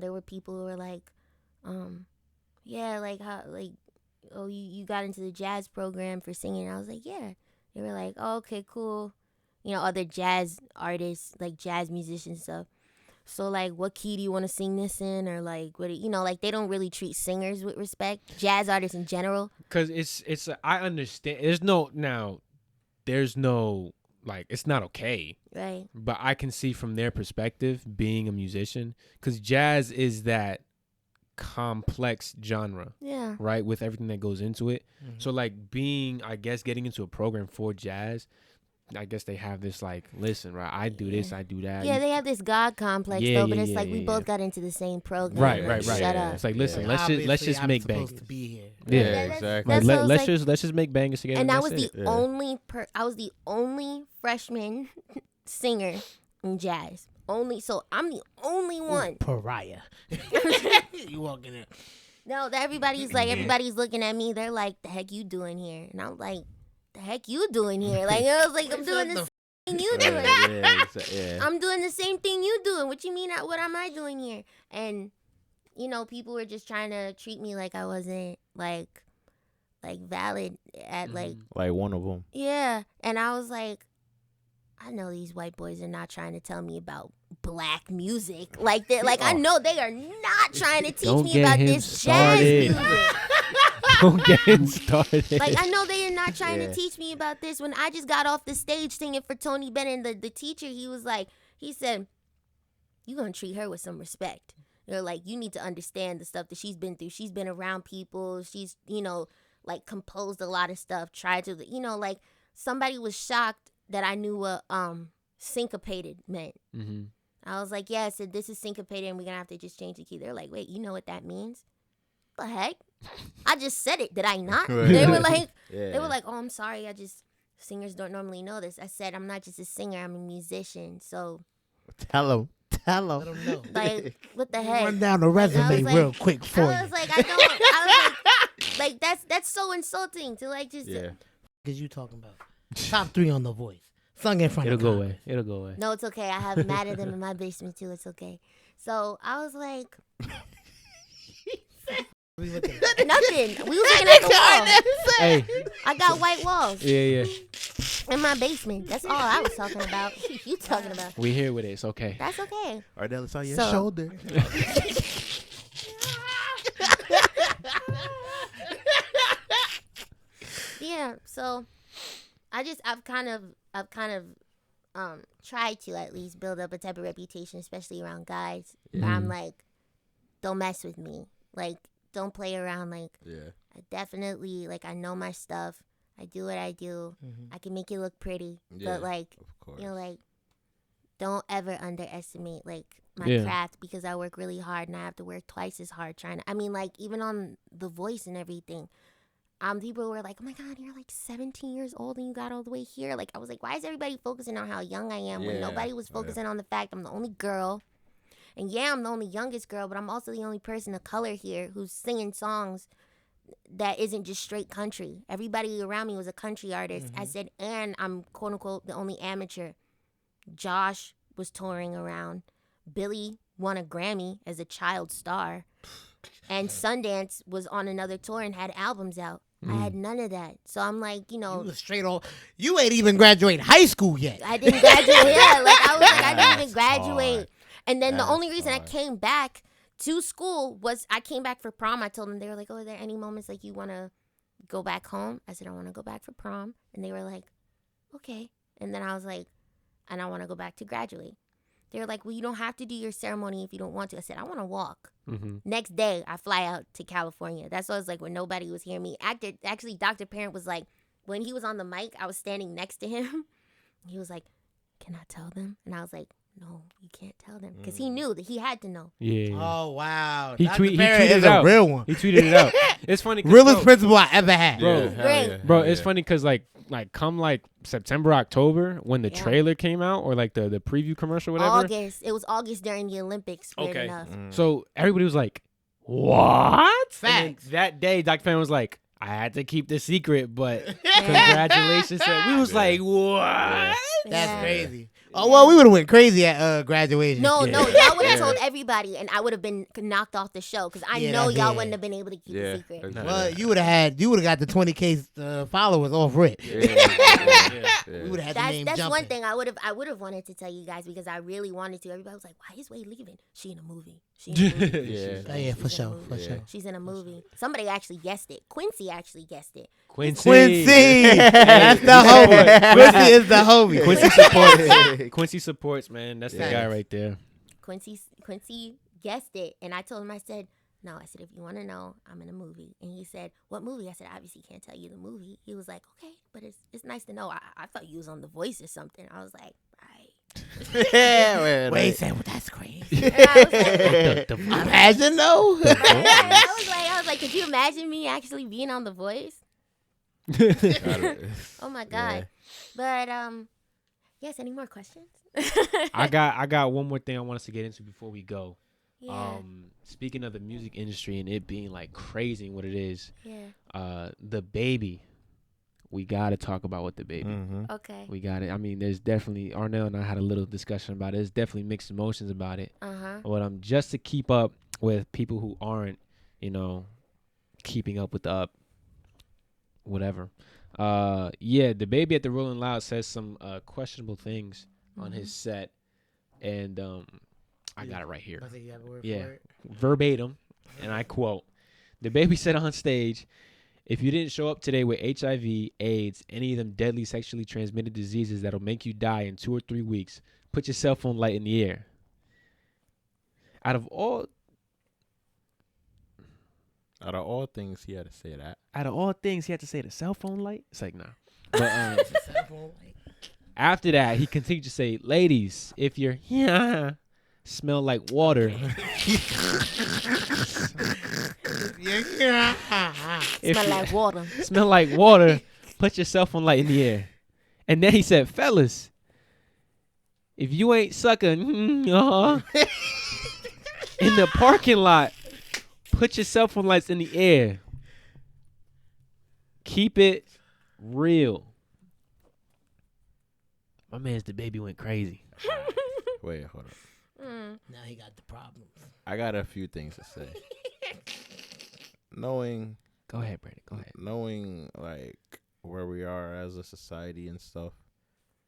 there were people who were like, yeah, like how, like, oh, you got into the jazz program for singing. I was like, yeah. They were like, oh, okay, cool. You know, other jazz artists, like jazz musicians and stuff. So like, what key do you want to sing this in, or like, what? You know, like they don't really treat singers with respect. Jazz artists in general. Because it's I understand. There's no like it's not okay. Right. But I can see from their perspective, being a musician, because jazz is that complex genre, Yeah. right? With everything that goes into it. So like getting into a program for jazz, I guess they have this like, listen, right? I do this, I do that. Yeah, they have this God complex Yeah, though, but yeah, it's yeah, like we yeah, both yeah. got into the same program. Right, Like, right, right. Shut Yeah. up. It's like, listen, Like, let's just obviously, make I'm bangers. supposed to be here. Yeah, exactly. Like, That's what I was let's like- just make bangers together. And that was that's the it. only I was the only freshman singer in jazz. So I'm the only one. Pariah. You walking in. No, that everybody's looking at me. They're like, "The heck you doing here?" And I'm like, "The heck you doing here?" Like I was like, "I'm doing the same thing you doing. Yeah. I'm doing the same thing you doing. What you mean? What am I doing here?" And you know, people were just trying to treat me like I wasn't like valid at like Like one of them. yeah. And I was like, I know these white boys are not trying to tell me about black music like that. Like I know they are not trying to teach Don't me get about him this jazz started. music. Don't get him started. Like I know they are not trying Yeah. to teach me about this. When I just got off the stage singing for Tony Bennett, the teacher, he said, "You gonna treat her with some respect. You're like, you need to understand the stuff that she's been through. She's been around people. She's, you know, like composed a lot of stuff. Tried to, you know, like somebody was shocked that I knew what syncopated meant. Mm-hmm. I was like, yeah, I said, this is syncopated and we're going to have to just change the key. They're like, wait, you know what that means? The heck? I just said it. Did I not? They were like, oh, I'm sorry. Singers don't normally know this. I said, I'm not just a singer. I'm a musician. So, Tell him. Let them know. like, what the heck? Run down the resume like- real quick for I you. was like, I was like, that's so insulting to like just. Yeah. Because you talking about top 3 on The Voice. Sung in front It'll of go Congress. away. It'll go away. No, it's okay. I have mad at them in my basement too. It's okay. So I was like, We looking at nothing. We was looking at the wall. Hey, I got white walls yeah. in my basement. That's all I was talking about. You talking about? We here with it. It's okay. That's okay. Ardell, it's on your So- shoulder. Yeah. So I've kind of tried to at least build up a type of reputation, especially around guys. Where I'm like, don't mess with me. Like, don't play around. Like, I definitely, like, I know my stuff. I do what I do. I can make it look pretty. But, like, you know, like, don't ever underestimate, like, my craft, because I work really hard and I have to work twice as hard trying to, I mean, like, even on The Voice and everything, people were like, oh my God, you're like 17 years old and you got all the way here. Like, I was like, why is everybody focusing on how young I am when nobody was focusing on the fact I'm the only girl? And yeah, I'm the only youngest girl, but I'm also the only person of color here who's singing songs that isn't just straight country. Everybody around me was a country artist. I said, and I'm quote unquote the only amateur. Josh was touring around. Billy won a Grammy as a child star. And Sundance was on another tour and had albums out. I had none of that. So I'm like, you know. You was straight on. You ain't even graduate high school yet. I didn't graduate. Yeah, like I was like, I didn't even graduate. Hard. And then the only reason I came back to school was I came back for prom. I told them, they were like, oh, are there any moments like you want to go back home? I said, I want to go back for prom. And they were like, okay. And then I was like, and I want to go back to graduate. They were like, well, you don't have to do your ceremony if you don't want to. I said, I want to walk. Next day, I fly out to California. That's what I was like when nobody was hearing me. Actually, Dr. Parent was like, when he was on the mic, I was standing next to him. He was like, can I tell them? And I was like, no, you can't tell them. Because he knew that he had to know. Yeah. Oh, wow. He Dr. tweeted Parent it is out. a real one. He tweeted it out. It's funny. Realest principal I ever had. Bro, it's funny because like come like September, October, when the trailer came out, or like the preview commercial, whatever. August. It was August during the Olympics. Weird enough. So everybody was like, what? Facts. That day, Dr. Fan was like, I had to keep the secret, but congratulations. We was like, what? That's crazy. Oh, well, we would have went crazy at graduation. No, y'all would have told everybody, and I would have been knocked off the show because I know y'all wouldn't have been able to keep the secret. Exactly. Well, you would have got the 20K followers off rip. We would have had the name That's jumping. one thing I would have wanted to tell you guys because I really wanted to. Everybody was like, why is Wade leaving? She in a movie. She in a movie. Oh, yeah, for sure. She's in a movie. Somebody actually guessed it. Quincy actually guessed it. Quincy. That's the homie. Quincy is the homie. Quincy supports. Quincy supports, man. That's the guy right there. Quincy guessed it, and I told him, I said, no, I said, if you want to know, I'm in a movie. And he said, what movie? I said, I obviously can't tell you the movie. He was like, okay, but it's nice to know. I thought you was on The Voice or something. I was like, right. Wait, say, well, that's crazy. I was like, Imagine though. I was like, could you imagine me actually being on The Voice? Oh my God. But yes, any more questions? I got one more thing I want us to get into before we go. Yeah. Speaking of the music industry and it being like crazy and what it is, the baby. We gotta talk about what the baby. Okay. We got it. I mean, there's definitely Arnell and I had a little discussion about it. There's definitely mixed emotions about it. But just to keep up with people who aren't, keeping up with the up, whatever. The baby at the Rolling Loud says some questionable things on his set, and I got it right here. Verbatim, and I quote: "The baby said on stage, if you didn't show up today with HIV, AIDS, any of them deadly sexually transmitted diseases that'll make you die in 2 or 3 weeks, put your cell phone light in the air." Out of all things, he had to say that. Out of all things, he had to say the cell phone light. It's like, nah. But after that, he continued to say, "Ladies, if you're smell like water." Smell like water. Smell like water. Put your cell phone light in the air. And then he said, "Fellas, if you ain't sucking in the parking lot, put your cell phone lights in the air. Keep it real." My man's the baby went crazy. Wait, hold up. Now he got the problems. I got a few things to say. Knowing, Go ahead, Brandon. Go ahead. knowing like where we are as a society and stuff,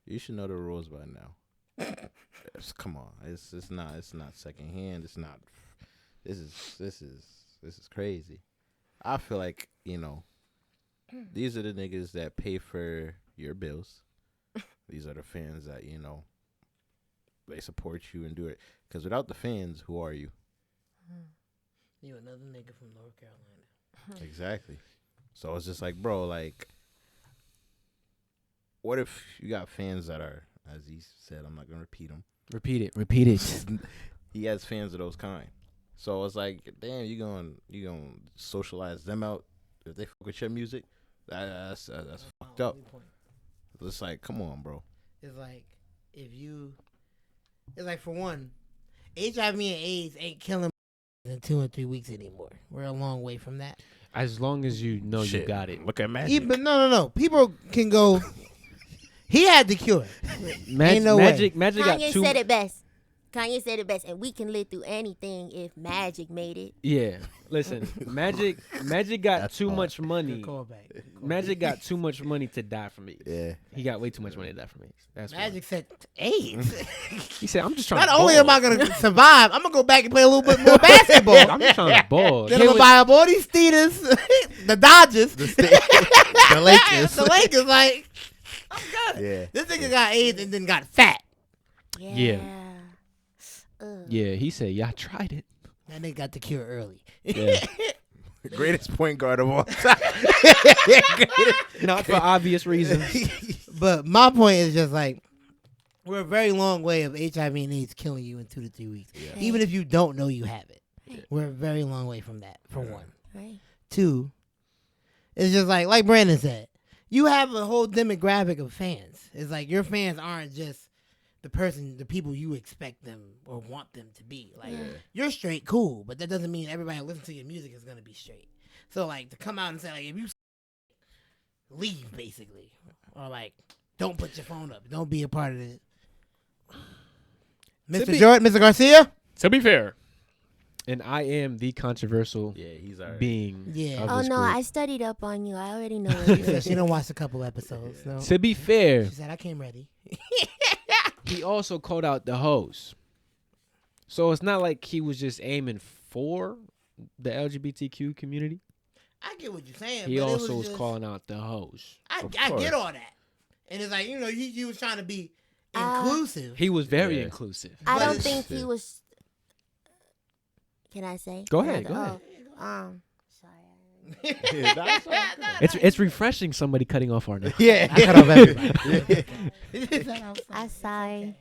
you should know the rules by now. Come on, it's not secondhand. It's not. This is crazy. I feel like these are the niggas that pay for your bills. These are the fans that, they support you and do it. Because without the fans, who are you? You another nigga from North Carolina. Exactly. So it's just like, bro, like, what if you got fans that are, as he said, I'm not going to repeat them. Repeat it. He has fans of those kind. So it's like, damn, you gonna socialize them out if they fuck with your music? That's fucked up. It's like, come on, bro. It's like for one, HIV and AIDS ain't killing in 2 and 3 weeks anymore. We're a long way from that. As long as you know you got it. Look at Magic. But no. People can go. He had the cure. Ain't no way. Magic got Kanye two. said it best. Kanye said it best, and we can live through anything if Magic made it. Yeah, listen, Magic got That's too hard. much money. Magic got too much money to die from me. Yeah. He got way too much money to die from me. That's Magic said AIDS. He said, "I'm just trying." Not to only ball. am I gonna survive, I'm gonna go back and play a little bit more basketball. I'm just trying to ball. Then I'm gonna buy up all these Steelers, the Dodgers, The Lakers. the Lakers. Like, I'm good. Yeah. This nigga got AIDS and then got fat. Yeah. Yeah, he said, "Yeah, I tried it." That nigga got the cure early. Yeah. Greatest point guard of all time. Not for obvious reasons. But my point is just like, we're a very long way of HIV and AIDS killing you in 2 to 3 weeks. Yeah. Even if you don't know you have it. Yeah. We're a very long way from that, for one. Right. 2, it's just like Brandon said, you have a whole demographic of fans. It's like your fans aren't just the people you expect them or want them to be. Like, you're straight, cool, but that doesn't mean everybody who listens to your music is going to be straight. So, like, to come out and say, like, if you leave, basically, or, like, don't put your phone up, don't be a part of it. Mr. Garcia? To be fair, and I am the controversial He's alright. being. Yeah. of Oh this no, group. I studied up on you. I already know what She you said she done watched a couple episodes. No. To be fair, She said, I came ready. he also called out the hoes. So it's not like he was just aiming for the LGBTQ community. I get what you're saying. He but also it was just, calling out the hoes. I course. get all that. And it's like, he was trying to be inclusive. He was very Yeah. inclusive. I But don't it's- think he was. Can I say? Go Can I ahead, go ahead. Sorry. It's refreshing somebody cutting off our name. Yeah. I cut off everybody. I'm sorry.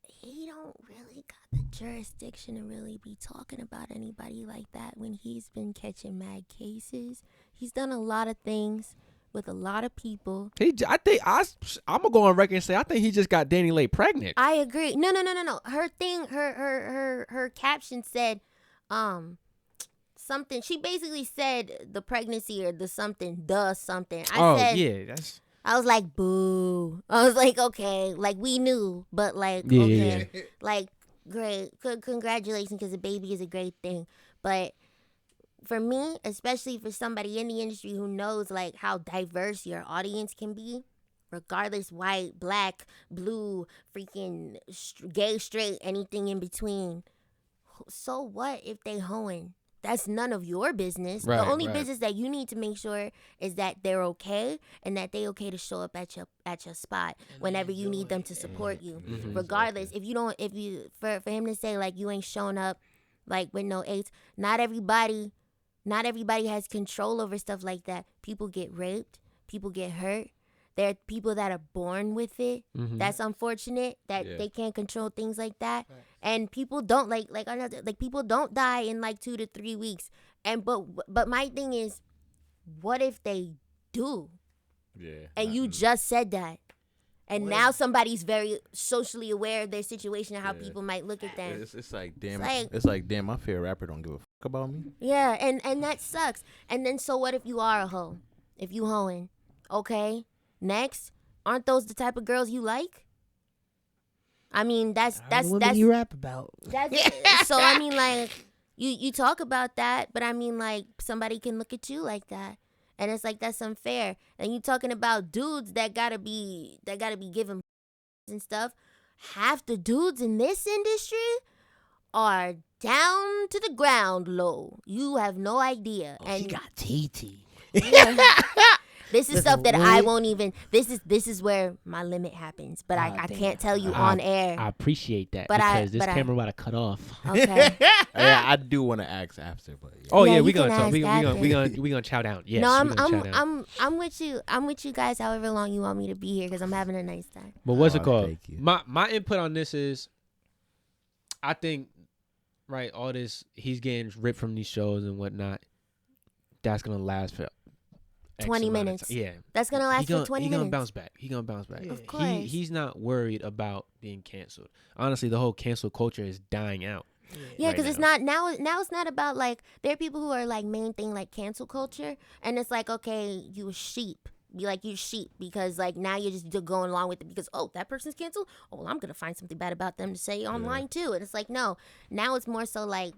He don't really got the jurisdiction to really be talking about anybody like that when he's been catching mad cases. He's done a lot of things with a lot of people. I'm gonna go on record and say I think he just got Danny Lay pregnant. I agree. No. Her thing, her caption said, something. She basically said the pregnancy or the something. I said, that's I was like, boo. I was like, okay, like we knew, but like, Yeah, okay, yeah. like great, congratulations, because a baby is a great thing. But for me, especially for somebody in the industry who knows like how diverse your audience can be, regardless, white, black, blue, freaking gay, straight, anything in between. So what if they hoeing? That's none of your business. Right, the only right. business that you need to make sure is that they're okay and that they okay to show up at your spot whenever you need them to support you. Mhm. Regardless, if for him to say like you ain't showing up like with no AIDS, not everybody has control over stuff like that. People get raped, people get hurt. There are people that are born with it. Mhm. That's unfortunate that Yeah. they can't control things like that. And people don't like people don't die in like 2 to 3 weeks. And but my thing is, what if they do? Yeah. And you just said that. And now somebody's very socially aware of their situation and how people might look at them. It's like damn. like- It's like damn. My favorite rapper don't give a fuck about me. Yeah, and that sucks. And then so what if you are a hoe? If you hoeing, okay? Next, aren't those the type of girls you like? I mean, that's you rap about. so I mean, like you talk about that, but I mean, like somebody can look at you like that, and it's like that's unfair. And you talking about dudes that gotta be given and stuff. Half the dudes in this industry are down to the ground low. You have no idea. Oh, and she got TT. this is Listen, stuff that when I we- won't even. This is where my limit happens. But I damn. can't tell you I- on air. I appreciate that But because this but camera about to cut off. Okay. Yeah, I do want to ask after, but yeah. Oh Yeah, yeah, you we can gonna talk. We ask gonna we after. gonna we gonna chow down. Yes, no, we gonna chow down. I'm with you. I'm with you guys. However long you want me to be here, because I'm having a nice time. But what's it Oh, called? thank you. My input on this is, I think, right, all this he's getting ripped from these shows and whatnot. That's gonna last for X 20 amount of minutes. time. Yeah, That's gonna last for 20 He minutes. gonna bounce back. He gonna bounce back. Yeah. Of course. He's not worried about being canceled. Honestly, the whole cancel culture is dying out. Yeah, right because it's now. not now. It's not about like there are people who are like main thing like cancel culture, and it's like okay, you a sheep. Be like you sheep because like now you're just going along with it because oh that person's canceled. Oh well, I'm gonna find something bad about them to say online too, and it's like no. Now it's more so like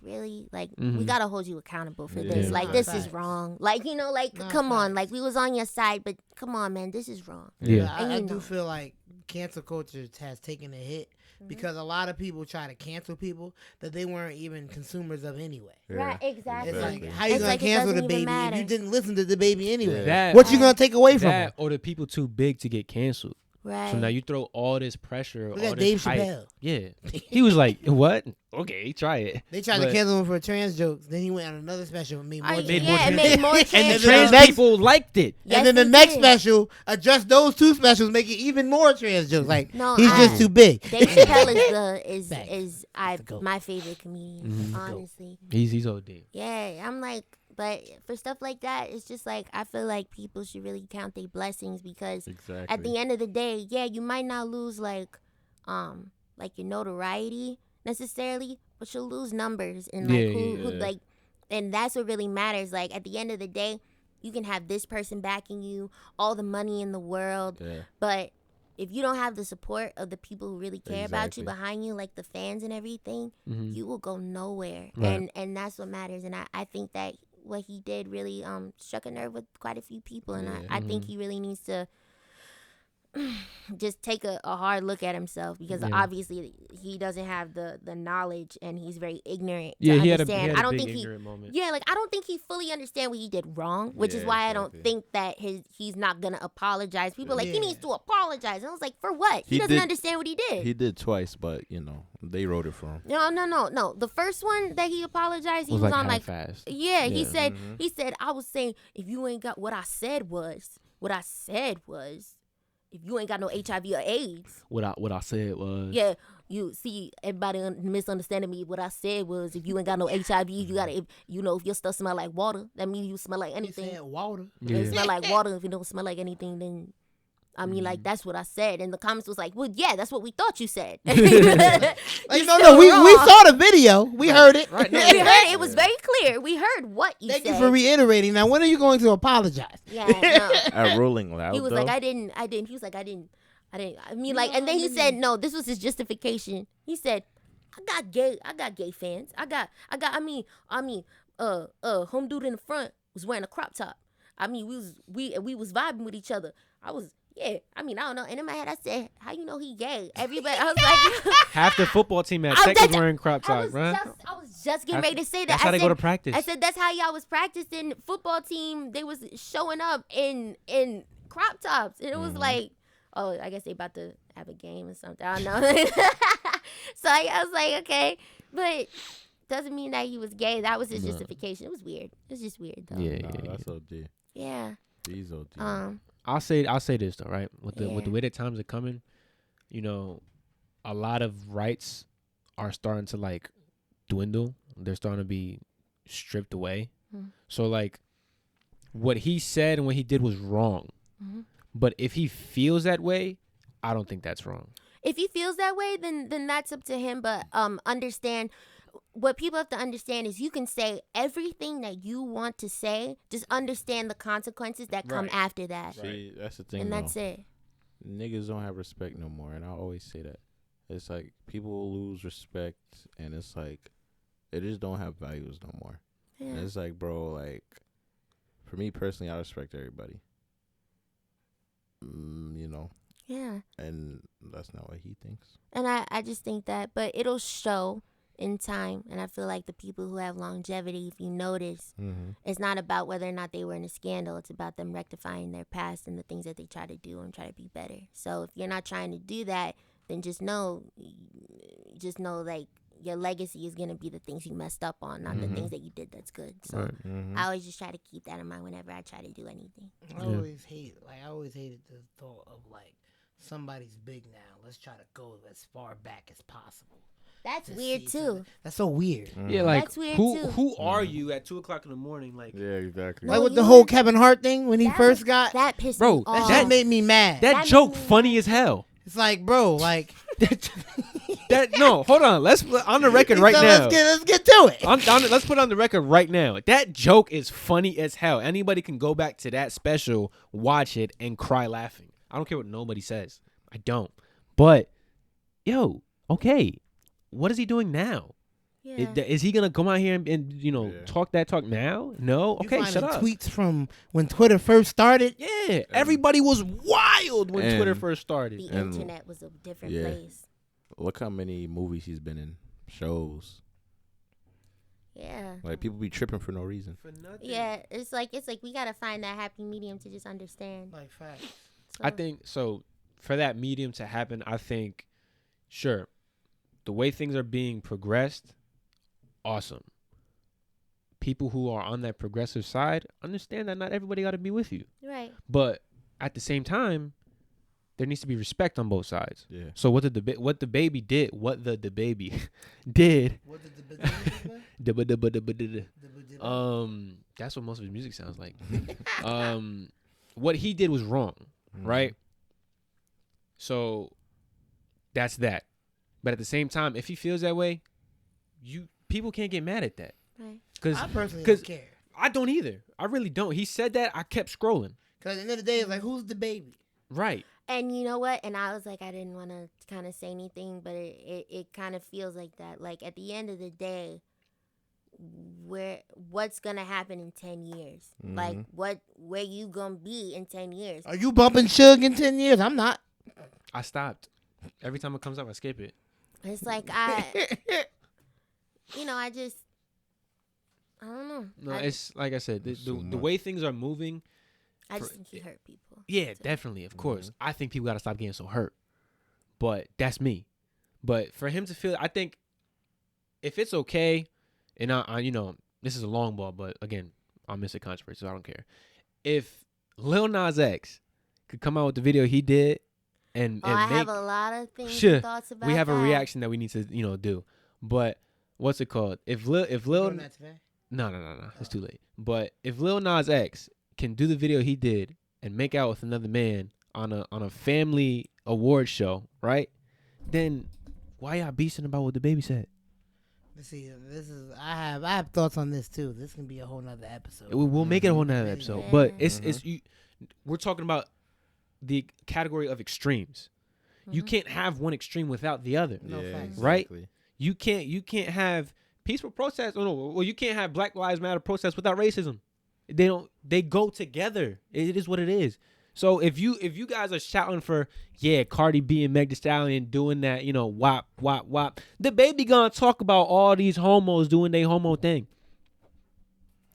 really like we gotta hold you accountable for this. Yeah. Like Nah, this facts. is wrong. Like you know like Nah, come on. facts. Like we was on your side, but come on man, this is wrong. Yeah. And I you do know. feel like cancel culture has taken a hit because a lot of people try to cancel people that they weren't even consumers of anyway. Right, exactly. It's Exactly. like how you It's gonna like it cancel the doesn't baby even if matter. you didn't listen to the baby anyway? That- What you gonna take away from That her? or the people too big to get canceled. Right. So now you throw all this pressure, Look all at this Dave hype. Chappelle. Yeah, he was like, "What? Okay, try it." They tried to But- cancel him for trans jokes. Then he went on another special and made more. Are you- jokes. yeah, it made more And trans then And the trans next- people liked it. Yes, and then the they next did. special addressed those two specials, making even more trans jokes. Like No, he's I- just too big. Dave Chappelle is Facts. is goat. my favorite comedian, Mhm. honestly. He's OD. Yeah, I'm like, but for stuff like that, it's just like I feel like people should really count their blessings because Exactly. at the end of the day, yeah, you might not lose like your notoriety necessarily, but you'll lose numbers and like Yeah, who yeah. like, and that's what really matters. Like at the end of the day, you can have this person backing you, all the money in the world, Yeah. but if you don't have the support of the people who really care about you Exactly. behind you, like the fans and everything, Mhm. you will go nowhere. Right. And that's what matters. And I think that what he did really struck a nerve with quite a few people. And Yeah. I think he really needs to just take a hard look at himself because Yeah. obviously he doesn't have the knowledge and he's very ignorant Yeah, to he had a understand. I don't big think he ignorant moment. yeah, like I don't think he fully understand what he did wrong, which is Yeah, why I don't exactly. think that he's not gonna apologize. People are like he Yeah. needs to apologize, and I was like, for what? He He doesn't did- understand what he did. He did twice, but they wrote it for him. No. The first one that he apologized, he was like on like half-assed. yeah. He Yeah. said Mhm. he said I was saying if you ain't got what I said was if you ain't got no HIV or AIDS, What I said was yeah. You see, everybody misunderstanding me. What I said was, if you ain't got no HIV, you gotta, if your stuff smell like water, that means you smell like He anything. said water. If Yeah. it smell like water, if it don't smell like anything, then I mean, like that's what I said. And the comments was like, well, yeah, that's what we thought you said. Like You no, still we wrong. saw the video. We heard it. Right, We heard it. It was very clear. We heard what you Thank said. you for reiterating. Now, when are you going to apologize? Yeah, no. At Rolling Loud, He was though. like, I didn't. He was like, I didn't. I mean, like, and then he said, no, this was his justification. He said, I got gay fans. I mean, home dude in the front was wearing a crop top. I mean, we was vibing with each other. Yeah. I mean, I don't know. And in my head, I said, how you know he gay? Everybody, I was like, half the football team at I- Tech was that's- wearing crop I tops, was right? just getting ready to say that. That's how I they said, go to practice. I said that's how y'all was practicing. Football team, they was showing up in crop tops, and it was like, oh, I guess they about to have a game or something. I don't know. So I was like, okay, but doesn't mean that he was gay. That was his justification. It was weird. It was just weird though. yeah, Nah, yeah, that's OD. Yeah. He's OD. I'll say this though, right? With the Yeah. way that times are coming, a lot of rights are starting to like dwindle. They're starting to be stripped away. So like, what he said and what he did was wrong. But if he feels that way, I don't think that's wrong. If he feels that way, then that's up to him. But understand what people have to understand is you can say everything that you want to say. Just understand the consequences that come Right. after that, See, that's the thing. and though. that's it. Niggas don't have respect no more, and I always say that. It's like people will lose respect, and it's like they just don't have values no more. And Yeah. it's like, bro, like for me personally, I respect everybody. Yeah. And that's not what he thinks. And I just think that, but it'll show in time, and I feel like the people who have longevity, if you notice, Mm-hmm. it's not about whether or not they were in a scandal. It's about them rectifying their past and the things that they try to do and try to be better. So if you're not trying to do that, then just know like your legacy is gonna be the things you messed up on, not the things that you did that's good. So Right. Mm-hmm. I always just try to keep that in mind whenever I try to do anything. I always hated the thought of like somebody's big now. Let's try to go as far back as possible. That's to weird see too. something. That's so weird. Yeah, like That's weird, who too. who are you at 2:00 in the morning? Like Yeah, exactly. No, Like with you the whole were- Kevin Hart thing when he That first was- got that pissed Bro, me that off. that shit shit made me mad. that That joke made me funny mad. as hell. It's like, bro, like That no, hold on. Let's on the record right so now. Let's get to it. Let's put it on the record right now. That joke is funny as hell. Anybody can go back to that special, watch it, and cry laughing. I don't care what nobody says. I don't. But, yo, okay, what is he doing now? Yeah. Is he gonna come out here and Yeah. talk that talk now? No. You Okay, finding shut up. tweets from when Twitter first started. Yeah, everybody was wild when Twitter and- first started. The And- internet was a different yeah. place. Look how many movies he's been in, shows. Yeah. Like people be tripping for no reason. For nothing. Yeah, it's like we gotta find that happy medium to just understand. Like facts. So, I think so. For that medium to happen, I think, sure, the way things are being progressed, awesome. People who are on that progressive side understand that not everybody got to be with you. right. But at the same time, there needs to be respect on both sides. Yeah. So what the baby did, did, What did the that's what most of his music sounds like. What he did was wrong, right? So that's that. But at the same time, if he feels that way, people can't get mad at that. Right. Because I personally 'cause- don't care. I don't either. I really don't. He said that. I kept scrolling. Because at the end of the day, it's like, who's the baby? Right. And you know what? And I was like, I didn't want to kind of say anything, but it kind of feels like that. Like at the end of the day, what's gonna happen in 10 years? Like where you gonna be in 10 years? Are you bumping Suge in 10 years? I'm not. I stopped. Every time it comes up, I skip it. It's like I don't know. No, it's like I said, It's the too the much. way things are moving. I just think he hurt people. Yeah, definitely, of course. I think people got to stop getting so hurt. But that's me. But for him to feel, I think if it's okay, and I this is a long ball, but again, I'll miss a controversy, so I don't care. If Lil Nas X could come out with the video he did and I make have a lot of things Sure, and thoughts about we have that. a reaction that we need to do. But what's it called? If Lil Doing that today? no, it's too late. But if Lil Nas X can do the video he did and make out with another man on a family award show, right? Then why y'all beasting about what the baby said? Let's see. I have thoughts on this too. This can be a whole nother episode. We'll make it a whole nother episode. But Yeah. it's we're talking about the category of extremes. You can't have one extreme without the other. No facts. Right? Exactly. You can't have peaceful protests. Oh no, well you can't have Black Lives Matter protests without racism. They go together. It is what it is. So if you guys are shouting for Cardi B and Meg Thee Stallion doing that, wop wop wop, the baby gonna talk about all these homos doing their homo thing.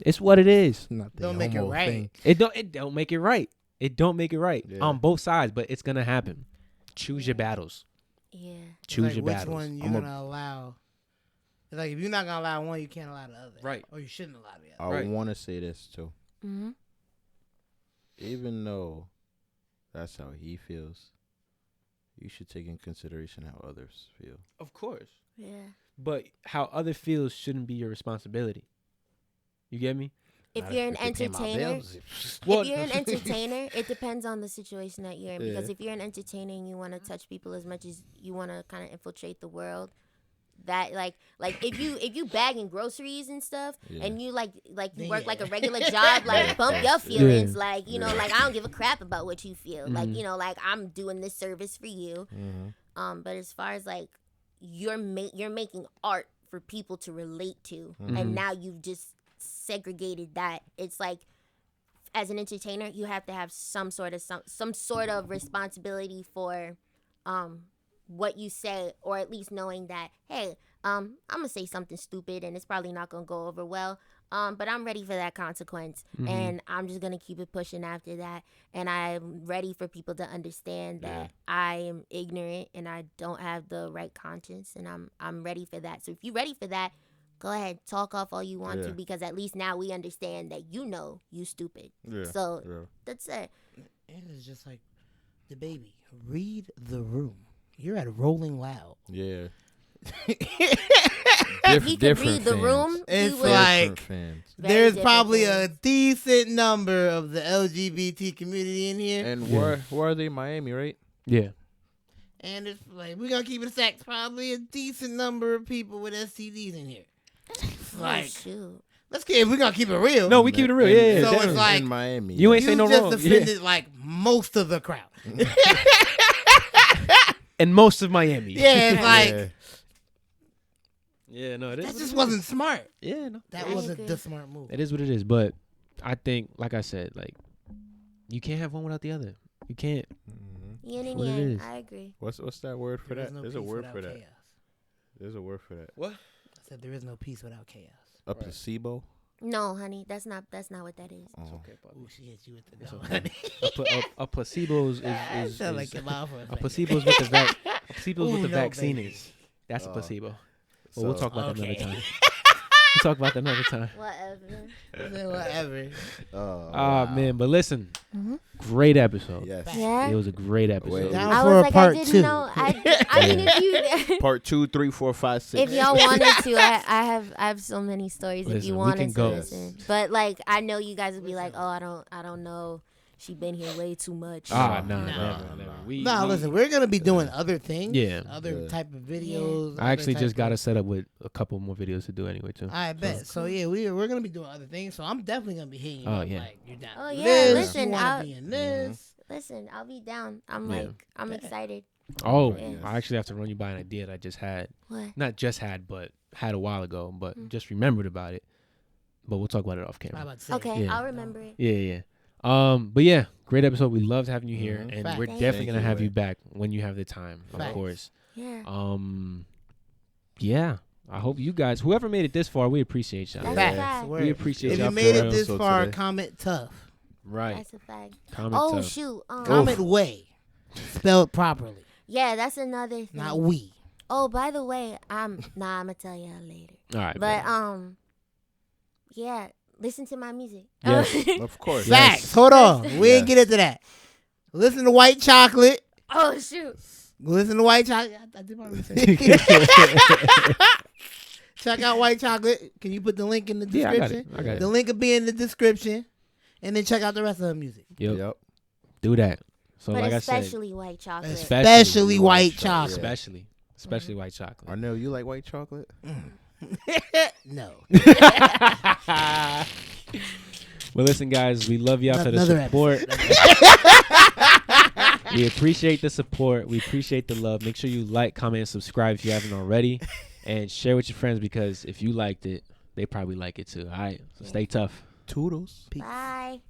It's what it is. Not the Don't make it homo right. thing. It don't make it right. It don't make it right Yeah. on both sides, but it's gonna happen. Choose your battles. Yeah. It's Choose like, your which battles. one you're gonna allow? It's like if you're not gonna allow one, you can't allow the other. Right. Or you shouldn't allow the other. I Right. want to say this too. Mm-hmm. Even though that's how he feels, you should take in consideration how others feel. Of course. Yeah. But how other feels shouldn't be your responsibility. You get me? If Not you're an they pay my entertainer, bills. Well- if you're an entertainer, it depends on the situation that you're in. Because Yeah. if you're an entertainer and you want to touch people as much as you want to kind of infiltrate the world, that like if you bagging groceries and stuff, Yeah. and you like you work Yeah. like a regular job, like bump your feelings, like Yeah. like I don't give a crap about what you feel, like Mhm. like I'm doing this service for you. Mhm. But as far as like you're making art for people to relate to, Mhm. and now you've just segregated that. It's like as an entertainer, you have to have some sort of responsibility for what you say, or at least knowing that hey, I'm gonna say something stupid, and it's probably not gonna go over well. But I'm ready for that consequence, and I'm just gonna keep it pushing after that. And I'm ready for people to understand that I am ignorant and I don't have the right conscience, and I'm ready for that. So if you're ready for that, go ahead, talk off all you want to, because at least now we understand that you stupid. So that's it. And it's just like the baby. Read the room. You're at Rolling Loud. Yeah. If he could read the room, It's he would. like Very there's different probably a fans. decent number of the LGBT community in here, And where are they? Miami, right? Yeah. and it's like we're gonna keep it a stack. Probably a decent number of people with STDs in here. Like, Shoot. we're gonna keep it real. No, we keep it real. Yeah, So it's definitely. like in Miami. You ain't you say no just wrong. offended like most of the crowd. And most of Miami. Yeah, it's like Yeah. Yeah, no, it is. that what just it wasn't is. smart. Yeah, no. That I wasn't agree. the smart move. It is what it is. But I think, like I said, like you can't have one without the other. You can't. Yin and What it yang. is. I agree. What's that word for There is that? no There's a peace word without for that. chaos. There's a word for that. What? I said there is no peace without chaos. A placebo. No, honey, that's not what that is. Oh. Ooh, she hit you with the no. A placebo is Sound like your mouth for a a second. placebo is what the placebo is what Ooh, the no, vaccine baby. is. That's a Oh. placebo. So, Well, we'll talk about that okay. another time. We'll talk about that another time. Whatever. Whatever. Oh man, but listen, great episode. Yes. Yeah. It was a great episode. Wait. Down I for was a like, part I didn't two. know. I mean, if you, Part 2, 3, 4, 5, 6. if y'all wanted to, I have so many stories. If Listen, you we wanted can to go. listen, but like, I know you guys would be like, oh, I don't know. She been here way too much. Ah, No. no, No. never. We, No, listen, we're gonna be doing other things. Yeah. Other Yeah. type of videos. I actually other just type got of- us set up with a couple more videos to do anyway too. I bet. So yeah, we're gonna be doing other things. So I'm definitely gonna be hitting you Oh, up. yeah. Like you're down. Oh, for yeah, this, listen, you wanna I'll- be in this. Listen, I'll be down. I'm Yeah. like, I'm excited. Oh, Yeah. I actually have to run you by an idea that I just had. What? Not just had, but had a while ago, but Mm. just remembered about it. But we'll talk about it off I'm camera. about to say. Okay, Yeah. I'll remember it. Yeah. But yeah, great episode. We loved having you here, and Fact. we're Thank definitely you. gonna have you back when you have the time, of Facts. course. Yeah. Yeah. I hope you guys, whoever made it this far, we appreciate y'all. That's a Facts. fact. Word. We appreciate If y'all you made for it real. this So far, today- comment tough. Right. That's a fact. Comment Oh tough. shoot. Comment way. Spelled properly. Yeah, that's another thing. Not we. Oh, by the way, I'm gonna tell y'all later. All right. But man. yeah, listen to my music. Yes. Of course. Facts. Hold on. We Yes. ain't get into that. Listen to White Chocolate. Oh shoot. Listen to White Chocolate. I did my research. Check out White Chocolate. Can you put the link in the Yeah, I got description? it. I got The it. link will be in the description. And then check out the rest of the music. Yep. Yep. Do that. So But like I said, especially white chocolate. Especially white chocolate. especially white chocolate. Arnell, you like white chocolate? No. Well, listen, guys, we love y'all for the Another support. We appreciate the support. We appreciate the love. Make sure you like, comment, and subscribe if you haven't already, and share with your friends because if you liked it, they probably like it too. All right, so stay tough. Toodles. Peace. Bye.